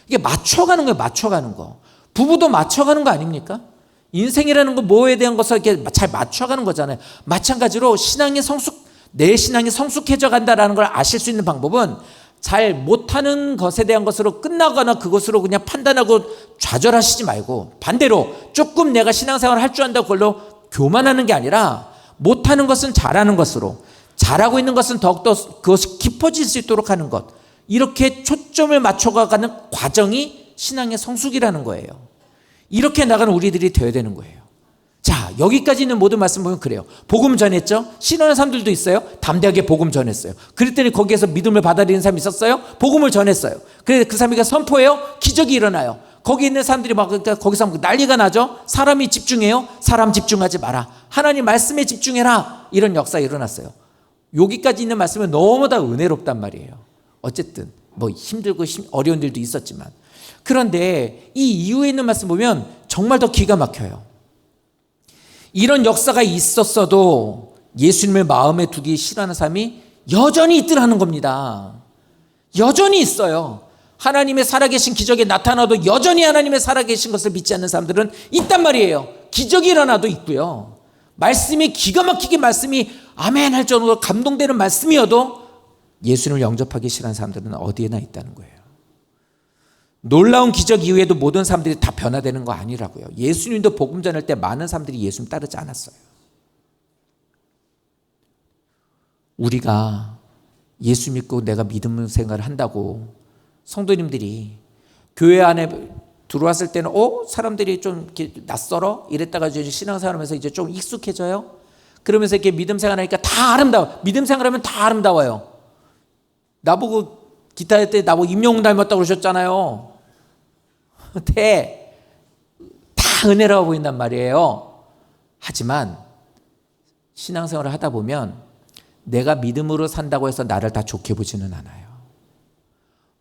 이게 맞춰가는 거예요. 맞춰가는 거. 부부도 맞춰가는 거 아닙니까? 인생이라는 거 뭐에 대한 것을 이렇게 잘 맞춰가는 거잖아요. 마찬가지로 내 신앙이 성숙해져 간다는 걸 아실 수 있는 방법은 잘 못하는 것에 대한 것으로 끝나거나 그것으로 그냥 판단하고 좌절하시지 말고 반대로 조금 내가 신앙생활을 할 줄 안다고 그걸로 교만하는 게 아니라 못하는 것은 잘하는 것으로, 잘하고 있는 것은 더욱더 그것이 깊어질 수 있도록 하는 것, 이렇게 초점을 맞춰가는 과정이 신앙의 성숙이라는 거예요. 이렇게 나가는 우리들이 되어야 되는 거예요. 자, 여기까지 있는 모든 말씀 보면 그래요. 복음 전했죠? 신원하는 사람들도 있어요. 담대하게 복음 전했어요. 그랬더니 거기에서 믿음을 받아들이는 사람이 있었어요. 복음을 전했어요. 그래서 그 사람이 선포해요. 기적이 일어나요. 거기 있는 사람들이 막 그러니까 거기서 난리가 나죠. 사람이 집중해요. 사람 집중하지 마라. 하나님 말씀에 집중해라. 이런 역사가 일어났어요. 여기까지 있는 말씀은 너무 다 은혜롭단 말이에요. 어쨌든 뭐 힘들고 어려운 일도 있었지만, 그런데 이 이후에 있는 말씀 보면 정말 더 기가 막혀요. 이런 역사가 있었어도 예수님을 마음에 두기 싫어하는 사람이 여전히 있더라는 겁니다. 여전히 있어요. 하나님의 살아계신 기적이 나타나도 여전히 하나님의 살아계신 것을 믿지 않는 사람들은 있단 말이에요. 기적이 일어나도 있고요. 말씀이 기가 막히게 말씀이 아멘 할 정도로 감동되는 말씀이어도 예수님을 영접하기 싫어하는 사람들은 어디에나 있다는 거예요. 놀라운 기적 이후에도 모든 사람들이 다 변화되는 거 아니라고요. 예수님도 복음 전할 때 많은 사람들이 예수님 따르지 않았어요. 우리가 예수 믿고 내가 믿음 생활을 한다고 성도님들이 교회 안에 들어왔을 때는 사람들이 좀 이렇게 낯설어? 이랬다가 이제 신앙생활하면서 이제 좀 익숙해져요. 그러면서 이렇게 믿음 생활하니까 다 아름다워. 믿음 생활하면 다 아름다워요. 나보고 기타 할 때 나보고 임영웅 닮았다고 그러셨잖아요. 다 은혜라고 보인단 말이에요. 하지만 신앙생활을 하다 보면 내가 믿음으로 산다고 해서 나를 다 좋게 보지는 않아요.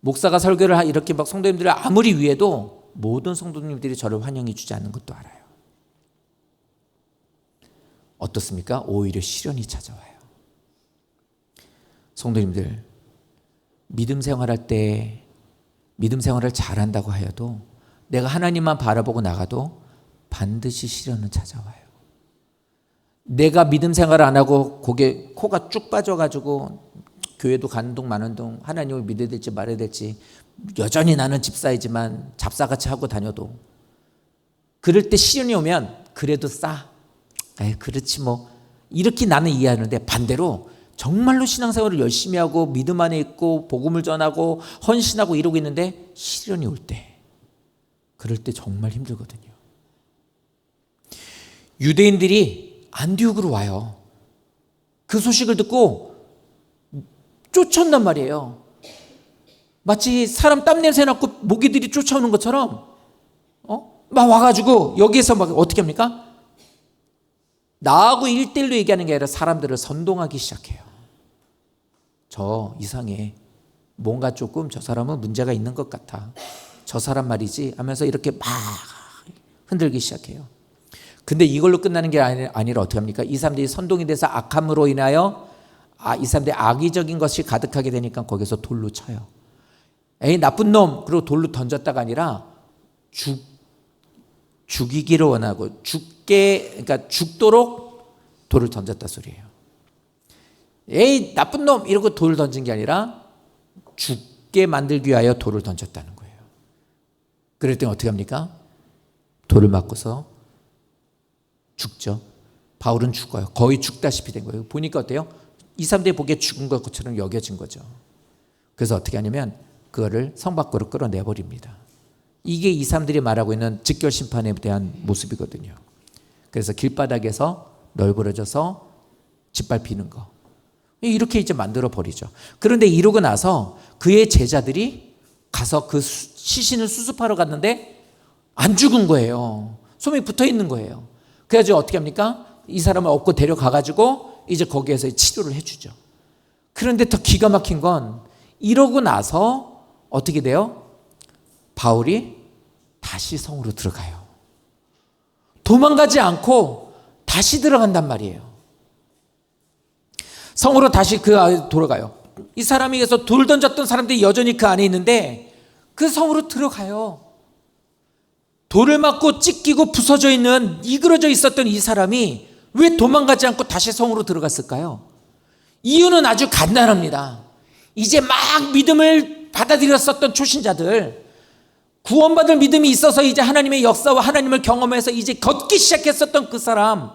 목사가 설교를 이렇게 막 성도님들을 아무리 위해도 모든 성도님들이 저를 환영해 주지 않는 것도 알아요. 어떻습니까? 오히려 시련이 찾아와요. 성도님들, 믿음 생활할 때 믿음 생활을 잘한다고 하여도 내가 하나님만 바라보고 나가도 반드시 시련은 찾아와요. 내가 믿음 생활을 안 하고 코가 쭉 빠져가지고 교회도 가는 동 마는 동 하나님을 믿어야 될지 말아야 될지 여전히 나는 집사이지만 잡사같이 하고 다녀도 그럴 때 시련이 오면 그래도 그렇지 뭐 이렇게 나는 이해하는데, 반대로 정말로 신앙생활을 열심히 하고 믿음 안에 있고 복음을 전하고 헌신하고 이러고 있는데 시련이 올 때, 그럴 때 정말 힘들거든요. 유대인들이 안디옥으로 와요. 그 소식을 듣고 쫓아온단 말이에요. 마치 사람 땀냄새 나고 모기들이 쫓아오는 것처럼 막 와가지고 여기에서 막 어떻게 합니까? 나하고 1대1로 얘기하는 게 아니라 사람들을 선동하기 시작해요. 저 이상해. 뭔가 조금 저 사람은 문제가 있는 것 같아. 저 사람 말이지 하면서 이렇게 막 흔들기 시작해요. 근데 이걸로 끝나는 게 아니라 어떻게 합니까? 이 사람들이 선동이 돼서 악함으로 인하여 이 사람들이 악의적인 것이 가득하게 되니까 거기서 돌로 쳐요. 에이 나쁜 놈, 그리고 돌로 던졌다가 아니라 죽이기를 원하고 그러니까 죽도록 돌을 던졌다 소리예요. 에이 나쁜 놈 이러고 돌을 던진 게 아니라 죽게 만들기 위하여 돌을 던졌다는 거예요. 그럴 때 어떻게 합니까? 돌을 맞고서 죽죠. 바울은 죽어요. 거의 죽다시피 된 거예요. 보니까 어때요? 이 사람들이 보기에 죽은 것처럼 여겨진 거죠. 그래서 어떻게 하냐면 그거를 성 밖으로 끌어내버립니다. 이게 이 사람들이 말하고 있는 직결 심판에 대한 모습이거든요. 그래서 길바닥에서 널브러져서 짓밟히는 거, 이렇게 이제 만들어 버리죠. 그런데 이러고 나서 그의 제자들이 가서 그 시신을 수습하러 갔는데 안 죽은 거예요. 솜이 붙어 있는 거예요. 그래가지고 어떻게 합니까? 이 사람을 업고 데려가가지고 이제 거기에서 치료를 해주죠. 그런데 더 기가 막힌 건 이러고 나서 어떻게 돼요? 바울이 다시 성으로 들어가요. 도망가지 않고 다시 들어간단 말이에요. 성으로 다시 그 안에 돌아가요. 이 사람에게서 돌 던졌던 사람들이 여전히 그 안에 있는데 그 성으로 들어가요. 돌을 맞고 찢기고 부서져 있는, 이그러져 있었던 이 사람이 왜 도망가지 않고 다시 성으로 들어갔을까요? 이유는 아주 간단합니다. 이제 막 믿음을 받아들였었던 초신자들, 구원받을 믿음이 있어서 이제 하나님의 역사와 하나님을 경험해서 이제 걷기 시작했었던 그 사람,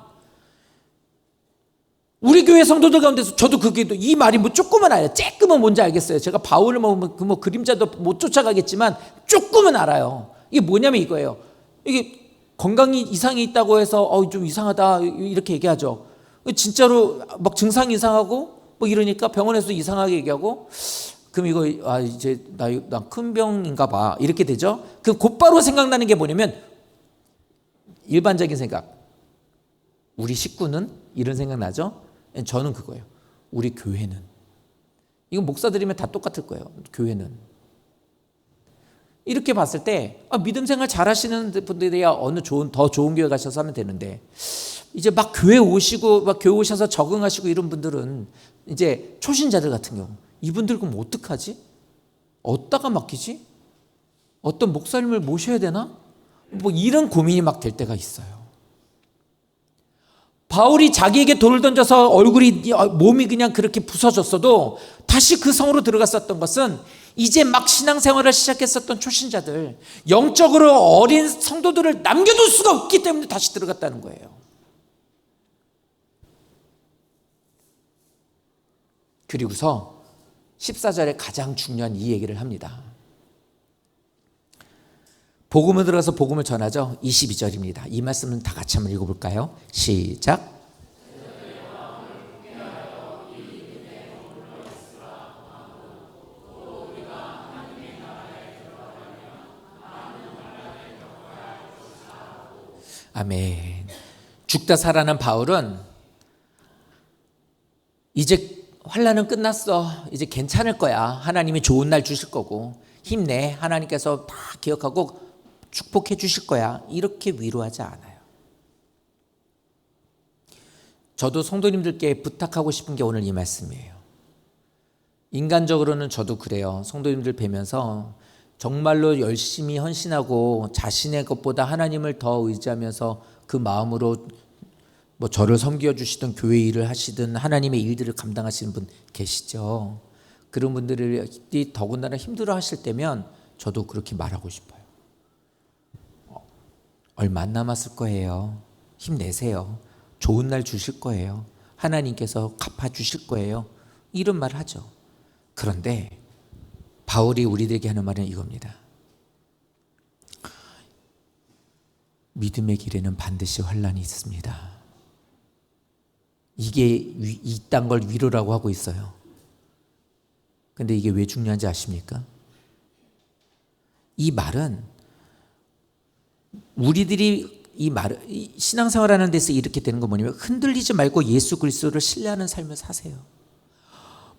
우리 교회 성도들 가운데서 저도 그게 이 말이 뭐 조금은 알아요. 조금은 뭔지 알겠어요. 제가 바울을 뭐 그림자도 못 쫓아가겠지만 조금은 알아요. 이게 뭐냐면 이거예요. 이게 건강이 이상이 있다고 해서 좀 이상하다 이렇게 얘기하죠. 진짜로 막 증상이 이상하고 뭐 이러니까 병원에서 이상하게 얘기하고 그럼 이거 이제 나 큰 병인가 봐 이렇게 되죠. 그 곧바로 생각나는 게 뭐냐면 일반적인 생각. 우리 식구는 이런 생각 나죠? 저는 그거예요. 우리 교회는. 이건 목사들이면 다 똑같을 거예요. 교회는. 이렇게 봤을 때 믿음 생활 잘 하시는 분들이야 더 좋은 교회 가셔서 하면 되는데 이제 막 교회 오셔서 적응하시고 이런 분들은 이제 초신자들 같은 경우 이분들 그럼 어떡하지? 어디다가 맡기지? 어떤 목사님을 모셔야 되나? 뭐 이런 고민이 막 될 때가 있어요. 바울이 자기에게 돌을 던져서 몸이 그냥 그렇게 부서졌어도 다시 그 성으로 들어갔었던 것은 이제 막 신앙생활을 시작했었던 초신자들, 영적으로 어린 성도들을 남겨둘 수가 없기 때문에 다시 들어갔다는 거예요. 그리고서 14절에 가장 중요한 이 얘기를 합니다. 복음을 들어서 복음을 전하죠. 22절입니다. 이 말씀은 다 같이 한번 읽어볼까요? 시작. 아멘. 죽다 살아난 바울은 이제 환난은 끝났어. 이제 괜찮을 거야. 하나님이 좋은 날 주실 거고 힘내. 하나님께서 다 기억하고 축복해 주실 거야. 이렇게 위로하지 않아요. 저도 성도님들께 부탁하고 싶은 게 오늘 이 말씀이에요. 인간적으로는 저도 그래요. 성도님들 뵈면서 정말로 열심히 헌신하고 자신의 것보다 하나님을 더 의지하면서 그 마음으로 뭐 저를 섬겨주시든 교회 일을 하시든 하나님의 일들을 감당하시는 분 계시죠. 그런 분들이 더군다나 힘들어 하실 때면 저도 그렇게 말하고 싶어요. 얼마 안 남았을 거예요. 힘내세요. 좋은 날 주실 거예요. 하나님께서 갚아주실 거예요. 이런 말 하죠. 그런데 바울이 우리들에게 하는 말은 이겁니다. 믿음의 길에는 반드시 환난이 있습니다. 이게 이딴 걸 위로라고 하고 있어요. 근데 이게 왜 중요한지 아십니까? 이 말은 우리들이 신앙생활하는 데서 이렇게 되는 건 뭐냐면 흔들리지 말고 예수 그리스도를 신뢰하는 삶을 사세요.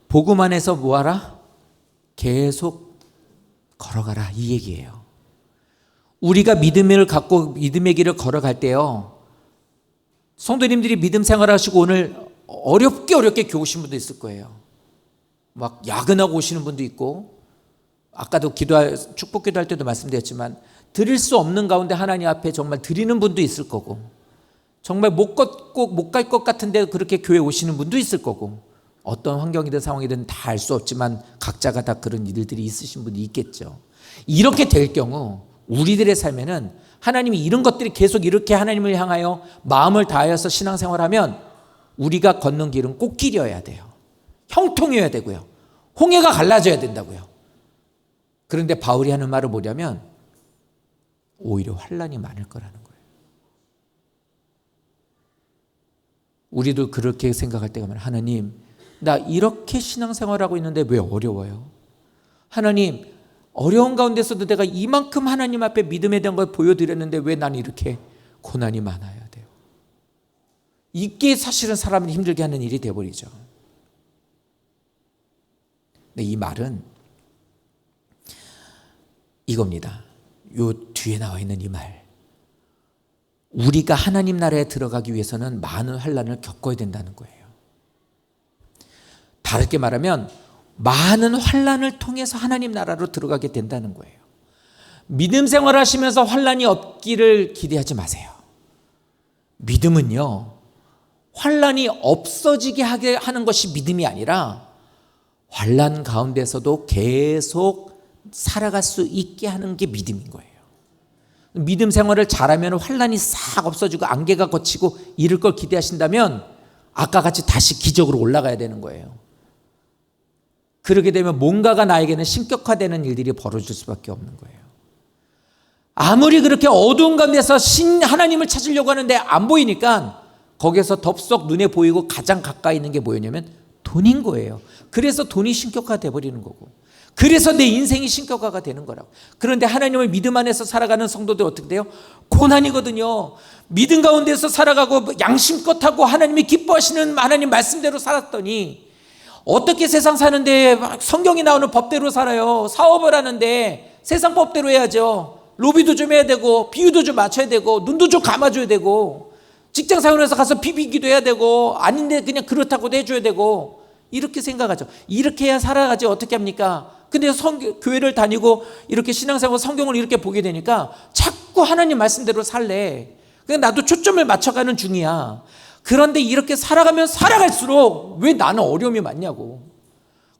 복음 안에서 뭐하라? 계속 걸어가라 이 얘기예요. 우리가 믿음을 갖고 믿음의 길을 걸어갈 때요. 성도님들이 믿음 생활하시고 오늘 어렵게 교회 오신 분도 있을 거예요. 막 야근하고 오시는 분도 있고 아까도 축복 기도할 때도 말씀드렸지만 드릴 수 없는 가운데 하나님 앞에 정말 드리는 분도 있을 거고 정말 못 갈 것 같은데 그렇게 교회 오시는 분도 있을 거고 어떤 환경이든 상황이든 다 알 수 없지만 각자가 다 그런 일들이 있으신 분이 있겠죠. 이렇게 될 경우 우리들의 삶에는 하나님이 이런 것들이 계속 이렇게 하나님을 향하여 마음을 다하여서 신앙생활하면 우리가 걷는 길은 꽃길이어야 돼요. 형통이어야 되고요. 홍해가 갈라져야 된다고요. 그런데 바울이 하는 말은 뭐냐면 오히려 환난이 많을 거라는 거예요. 우리도 그렇게 생각할 때가 많아요. 하나님, 나 이렇게 신앙생활하고 있는데 왜 어려워요? 하나님, 어려운 가운데서도 내가 이만큼 하나님 앞에 믿음에 대한 걸 보여드렸는데 왜 난 이렇게 고난이 많아야 돼요? 이게 사실은 사람을 힘들게 하는 일이 되어버리죠. 근데 이 말은 이겁니다. 요 뒤에 나와 있는 이 말. 우리가 하나님 나라에 들어가기 위해서는 많은 환난을 겪어야 된다는 거예요. 다르게 말하면 많은 환난을 통해서 하나님 나라로 들어가게 된다는 거예요. 믿음 생활하시면서 환난이 없기를 기대하지 마세요. 믿음은요, 환난이 없어지게 하게 하는 것이 믿음이 아니라 환난 가운데서도 계속 살아갈 수 있게 하는 게 믿음인 거예요. 믿음 생활을 잘하면 환난이 싹 없어지고 안개가 걷히고 이럴 걸 기대하신다면 아까 같이 다시 기적으로 올라가야 되는 거예요. 그렇게 되면 뭔가가 나에게는 신격화되는 일들이 벌어질 수밖에 없는 거예요. 아무리 그렇게 어두운 가운데서 하나님을 찾으려고 하는데 안 보이니까 거기서 덥석 눈에 보이고 가장 가까이 있는 게 뭐였냐면 돈인 거예요. 그래서 돈이 신격화돼 버리는 거고, 그래서 내 인생이 신격화가 되는 거라고. 그런데 하나님을 믿음 안에서 살아가는 성도들 어떻게 돼요? 고난이거든요. 믿음 가운데서 살아가고 양심껏 하고 하나님이 기뻐하시는 하나님 말씀대로 살았더니 어떻게 세상 사는데 성경이 나오는 법대로 살아요. 사업을 하는데 세상 법대로 해야죠. 로비도 좀 해야 되고 비유도 좀 맞춰야 되고 눈도 좀 감아줘야 되고 직장생활에서 가서 비비기도 해야 되고 아닌데 그냥 그렇다고도 해줘야 되고 이렇게 생각하죠. 이렇게 해야 살아가지 어떻게 합니까? 근데 교회를 다니고 이렇게 신앙생활 성경을 이렇게 보게 되니까 자꾸 하나님 말씀대로 살래. 그냥 나도 초점을 맞춰가는 중이야. 그런데 이렇게 살아가면 살아갈수록 왜 나는 어려움이 많냐고.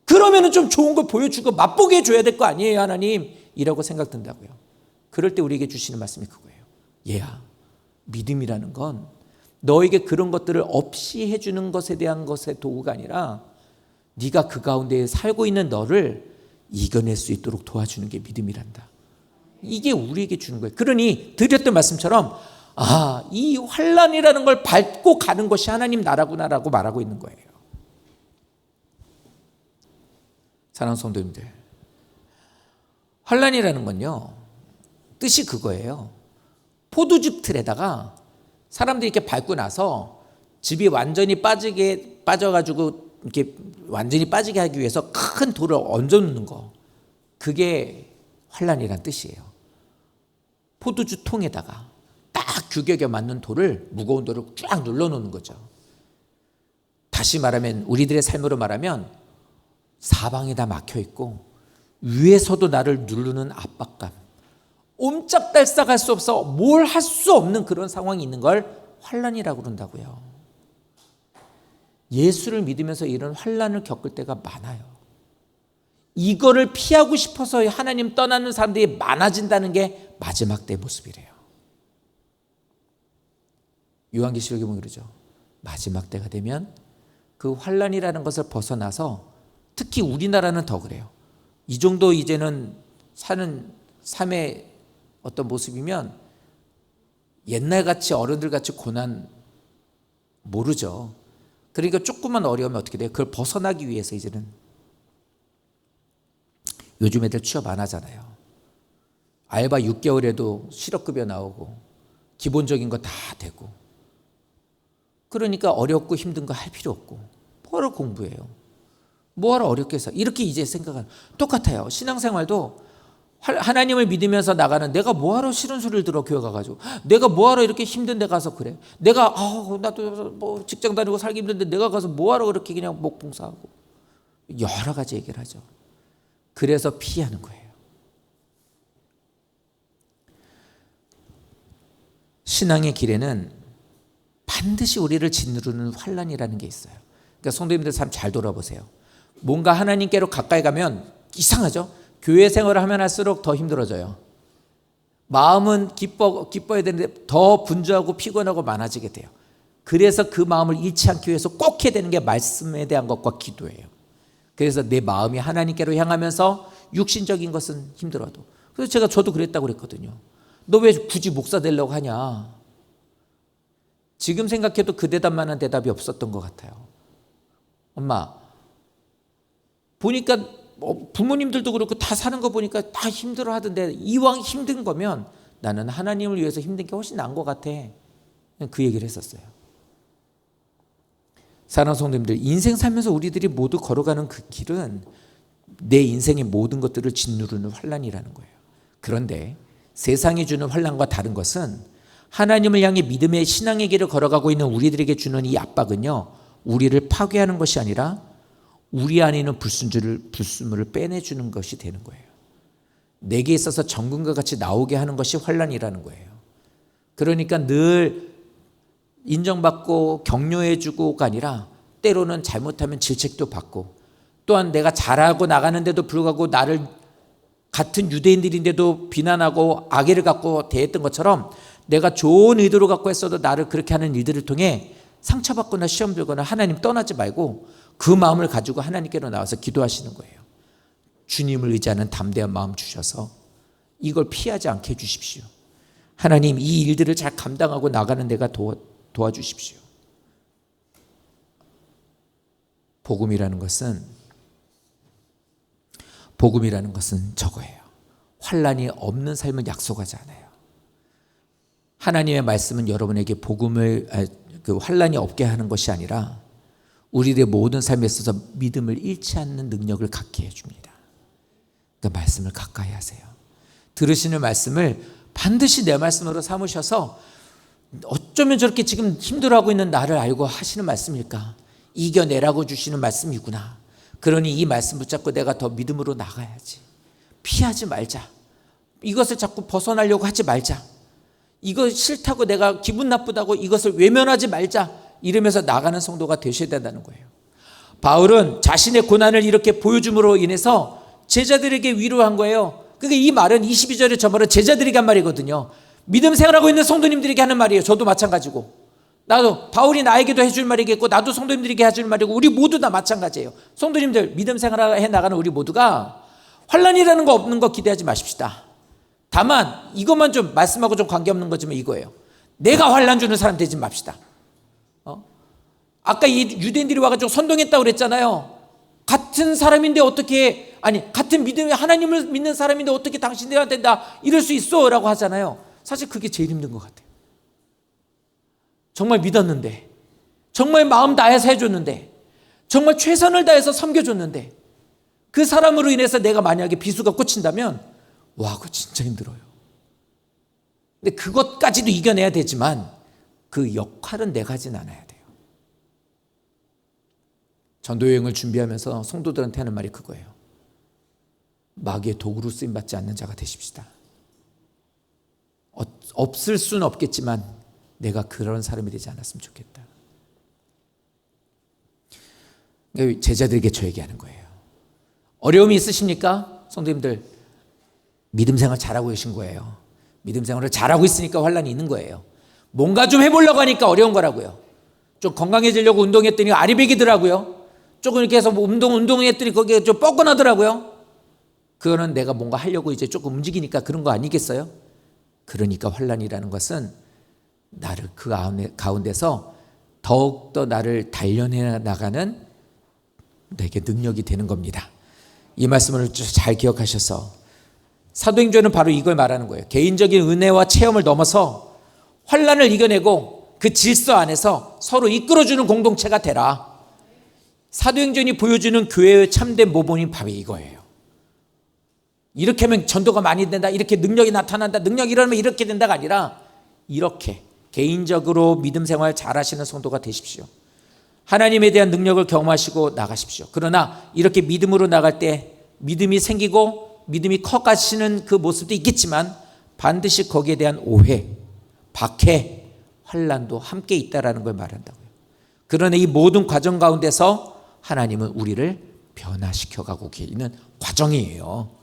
그러면은 좀 좋은 걸 보여주고 맛보게 해줘야 될 거 아니에요, 하나님? 이라고 생각된다고요. 그럴 때 우리에게 주시는 말씀이 그거예요. 얘야, 믿음이라는 건 너에게 그런 것들을 없이 해주는 것에 대한 것의 도구가 아니라 네가 그 가운데 살고 있는 너를 이겨낼 수 있도록 도와주는 게 믿음이란다. 이게 우리에게 주는 거예요. 그러니 드렸던 말씀처럼 이 환난이라는 걸 밟고 가는 것이 하나님 나라구나라고 말하고 있는 거예요. 사랑하는 성도님들, 환난이라는 건요, 뜻이 그거예요. 포도즙 틀에다가 사람들이 이렇게 밟고 나서 즙이 완전히 빠져가지고 이렇게 완전히 빠지게 하기 위해서 큰 돌을 얹어 놓는 거, 그게 환난이란 뜻이에요. 포도주 통에다가 딱 규격에 맞는 돌을, 무거운 돌을 쫙 눌러 놓는 거죠. 다시 말하면 우리들의 삶으로 말하면 사방에 다 막혀 있고 위에서도 나를 누르는 압박감, 옴짝달싹할 수 없어 뭘 할 수 없는 그런 상황이 있는 걸 환난이라고 그런다고요. 예수를 믿으면서 이런 환난을 겪을 때가 많아요. 이거를 피하고 싶어서 하나님 떠나는 사람들이 많아진다는 게 마지막 때 모습이래요. 요한계시록에 보면 그러죠. 마지막 때가 되면 그 환난이라는 것을 벗어나서, 특히 우리나라는 더 그래요. 이 정도 이제는 사는 삶의 어떤 모습이면 옛날같이 어른들같이 고난 모르죠. 그러니까 조금만 어려우면 어떻게 돼요? 그걸 벗어나기 위해서 이제는 요즘 애들 취업 안 하잖아요. 알바 6개월에도 실업급여 나오고 기본적인 거 다 되고, 그러니까 어렵고 힘든 거 할 필요 없고 뭐하러 공부해요? 뭐하러 어렵게 해서 이렇게 이제 생각하는, 똑같아요. 신앙생활도 하나님을 믿으면서 나가는, 내가 뭐하러 싫은 소리를 들어 교회 가가지고, 내가 뭐하러 이렇게 힘든 데 가서 그래, 내가 나도 뭐 직장 다니고 살기 힘든데 내가 가서 뭐하러 그렇게 그냥 목봉사하고, 여러 가지 얘기를 하죠. 그래서 피하는 거예요. 신앙의 길에는 반드시 우리를 짓누르는 환난이라는 게 있어요. 그러니까 성도님들 삶 잘 돌아보세요. 뭔가 하나님께로 가까이 가면 이상하죠? 교회 생활을 하면 할수록 더 힘들어져요. 마음은 기뻐야 되는데 더 분주하고 피곤하고 많아지게 돼요. 그래서 그 마음을 잃지 않기 위해서 꼭 해야 되는 게 말씀에 대한 것과 기도예요. 그래서 내 마음이 하나님께로 향하면서 육신적인 것은 힘들어도, 그래서 저도 그랬다고 그랬거든요. 너 왜 굳이 목사 되려고 하냐? 지금 생각해도 그 대답만한 대답이 없었던 것 같아요. 엄마, 보니까 부모님들도 그렇고 다 사는 거 보니까 다 힘들어 하던데 이왕 힘든 거면 나는 하나님을 위해서 힘든 게 훨씬 나은 것 같아. 그 얘기를 했었어요. 사랑하는 성도님들, 인생 살면서 우리들이 모두 걸어가는 그 길은 내 인생의 모든 것들을 짓누르는 환난이라는 거예요. 그런데 세상이 주는 환난과 다른 것은, 하나님을 향해 믿음의 신앙의 길을 걸어가고 있는 우리들에게 주는 이 압박은요, 우리를 파괴하는 것이 아니라 우리 안에 있는 불순물을 빼내주는 것이 되는 거예요. 내게 있어서 정금과 같이 나오게 하는 것이 환난이라는 거예요. 그러니까 늘 인정받고 격려해주고가 아니라 때로는 잘못하면 질책도 받고, 또한 내가 잘하고 나가는데도 불구하고 나를 같은 유대인들인데도 비난하고 악의를 갖고 대했던 것처럼 내가 좋은 의도로 갖고 했어도 나를 그렇게 하는 일들을 통해 상처받거나 시험 들거나 하나님 떠나지 말고 그 마음을 가지고 하나님께로 나와서 기도하시는 거예요. 주님을 의지하는 담대한 마음 주셔서 이걸 피하지 않게 해주십시오. 하나님, 이 일들을 잘 감당하고 나가는 데가 도와주십시오. 복음이라는 것은 저거예요. 환난이 없는 삶을 약속하지 않아요. 하나님의 말씀은 여러분에게 환난이 없게 하는 것이 아니라 우리들의 모든 삶에 있어서 믿음을 잃지 않는 능력을 갖게 해줍니다. 그러니까 말씀을 가까이 하세요. 들으시는 말씀을 반드시 내 말씀으로 삼으셔서 어쩌면 저렇게 지금 힘들어하고 있는 나를 알고 하시는 말씀일까? 이겨내라고 주시는 말씀이구나. 그러니 이 말씀 붙잡고 내가 더 믿음으로 나가야지. 피하지 말자. 이것을 자꾸 벗어나려고 하지 말자. 이거 싫다고 내가 기분 나쁘다고 이것을 외면하지 말자. 이러면서 나가는 성도가 되셔야 된다는 거예요. 바울은 자신의 고난을 이렇게 보여줌으로 인해서 제자들에게 위로한 거예요. 그러니까 이 말은 22절에 저 말은 제자들에게 한 말이거든요. 믿음 생활하고 있는 성도님들에게 하는 말이에요. 저도 마찬가지고. 나도 바울이 나에게도 해줄 말이겠고 나도 성도님들에게 해줄 말이고 우리 모두 다 마찬가지예요. 성도님들 믿음 생활해 나가는 우리 모두가 환난이라는 거 없는 거 기대하지 마십시다. 다만 이것만 좀 말씀하고 좀 관계없는 거지만 이거예요. 내가 환난 주는 사람 되지 맙시다. 아까 이 유대인들이 와가지고 선동했다고 그랬잖아요. 같은 사람인데 어떻게 같은 믿음의 하나님을 믿는 사람인데 어떻게 당신들한테 나 이럴 수 있어? 라고 하잖아요. 사실 그게 제일 힘든 것 같아요. 정말 믿었는데 정말 마음 다해서 해줬는데 정말 최선을 다해서 섬겨줬는데 그 사람으로 인해서 내가 만약에 비수가 꽂힌다면 와 그거 진짜 힘들어요. 근데 그것까지도 이겨내야 되지만 그 역할은 내가 하진 않아야 돼요. 전도여행을 준비하면서 성도들한테 하는 말이 그거예요. 마귀의 도구로 쓰임받지 않는 자가 되십시다. 없을 수는 없겠지만 내가 그런 사람이 되지 않았으면 좋겠다. 제자들에게 저 얘기하는 거예요. 어려움이 있으십니까? 성도님들 믿음 생활 잘하고 계신 거예요. 믿음 생활을 잘하고 있으니까 환난이 있는 거예요. 뭔가 좀 해보려고 하니까 어려운 거라고요. 좀 건강해지려고 운동했더니 아리백이더라고요. 조금 이렇게 해서 운동했더니 거기에 좀 뻐근하더라고요. 그거는 내가 뭔가 하려고 이제 조금 움직이니까 그런 거 아니겠어요? 그러니까 환난이라는 것은 나를 그 가운데서 더욱더 나를 단련해 나가는 내게 능력이 되는 겁니다. 이 말씀을 잘 기억하셔서 사도행전은 바로 이걸 말하는 거예요. 개인적인 은혜와 체험을 넘어서 환난을 이겨내고 그 질서 안에서 서로 이끌어주는 공동체가 되라. 사도행전이 보여주는 교회의 참된 모범이 바로 이거예요. 이렇게 하면 전도가 많이 된다, 이렇게 능력이 나타난다, 능력이 이러면 이렇게 된다가 아니라 이렇게 개인적으로 믿음 생활 잘하시는 성도가 되십시오. 하나님에 대한 능력을 경험하시고 나가십시오. 그러나 이렇게 믿음으로 나갈 때 믿음이 생기고 믿음이 커가시는 그 모습도 있겠지만 반드시 거기에 대한 오해, 박해, 환난도 함께 있다라는 걸 말한다고요. 그러나 이 모든 과정 가운데서 하나님은 우리를 변화시켜가고 계시는 과정이에요.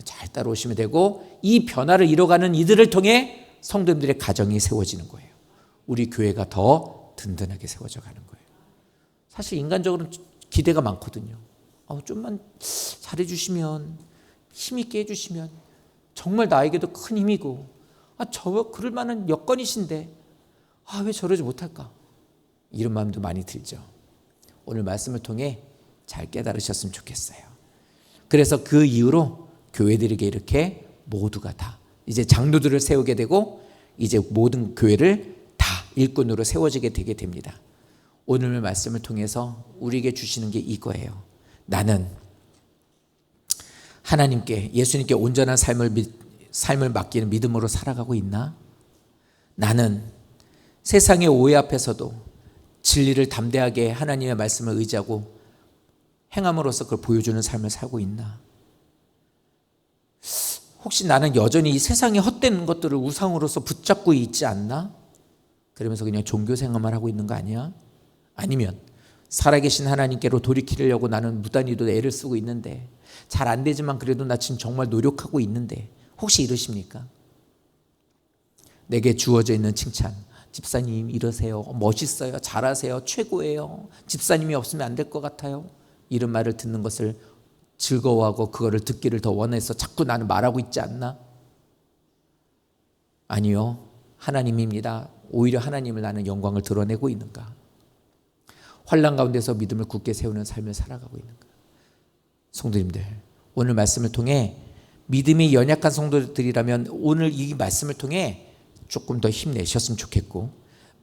잘 따라오시면 되고 이 변화를 이뤄가는 이들을 통해 성도님들의 가정이 세워지는 거예요. 우리 교회가 더 든든하게 세워져 가는 거예요. 사실 인간적으로는 기대가 많거든요. 좀만 잘해주시면, 힘있게 해주시면 정말 나에게도 큰 힘이고 그럴 만한 여건이신데 왜 저러지 못할까? 이런 마음도 많이 들죠. 오늘 말씀을 통해 잘 깨달으셨으면 좋겠어요. 그래서 그 이후로 교회들에게 이렇게 모두가 다 이제 장로들을 세우게 되고 이제 모든 교회를 다 일꾼으로 세워지게 되게 됩니다. 오늘 말씀을 통해서 우리에게 주시는 게 이거예요. 나는 하나님께 예수님께 온전한 삶을 맡기는 믿음으로 살아가고 있나? 나는 세상의 오해 앞에서도 진리를 담대하게 하나님의 말씀을 의지하고 행함으로써 그걸 보여주는 삶을 살고 있나? 혹시 나는 여전히 이 세상의 헛된 것들을 우상으로서 붙잡고 있지 않나? 그러면서 그냥 종교 생활만 하고 있는 거 아니야? 아니면 살아계신 하나님께로 돌이키려고 나는 무단히도 애를 쓰고 있는데 잘 안 되지만 그래도 나 지금 정말 노력하고 있는데 혹시 이러십니까? 내게 주어져 있는 칭찬, 집사님 이러세요. 멋있어요. 잘하세요. 최고예요. 집사님이 없으면 안 될 것 같아요. 이런 말을 듣는 것을 즐거워하고 그거를 듣기를 더 원해서 자꾸 나는 말하고 있지 않나? 아니요. 하나님입니다. 오히려 하나님을 나는 영광을 드러내고 있는가? 환난 가운데서 믿음을 굳게 세우는 삶을 살아가고 있는가? 성도님들, 오늘 말씀을 통해 믿음이 연약한 성도들이라면 오늘 이 말씀을 통해 조금 더 힘내셨으면 좋겠고,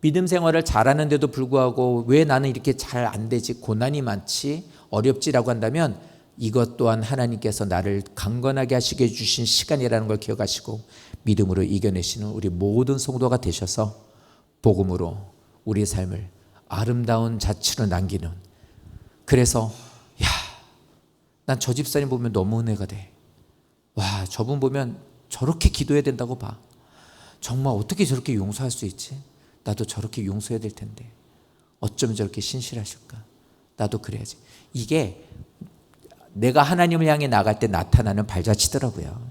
믿음 생활을 잘하는데도 불구하고 왜 나는 이렇게 잘 안 되지, 고난이 많지, 어렵지라고 한다면 이것 또한 하나님께서 나를 강건하게 하시게 해주신 시간이라는 걸 기억하시고 믿음으로 이겨내시는 우리 모든 성도가 되셔서 복음으로 우리의 삶을 아름다운 자취로 남기는, 그래서 야, 난 저 집사님 보면 너무 은혜가 돼. 와, 저분 보면 저렇게 기도해야 된다고 봐. 정말 어떻게 저렇게 용서할 수 있지? 나도 저렇게 용서해야 될 텐데 어쩌면 저렇게 신실하실까? 나도 그래야지. 이게 내가 하나님을 향해 나갈 때 나타나는 발자취더라고요.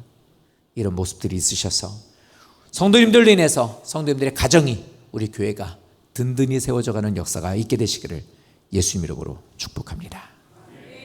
이런 모습들이 있으셔서 성도님들로 인해서 성도님들의 가정이, 우리 교회가 든든히 세워져가는 역사가 있게 되시기를 예수님 이름으로 축복합니다.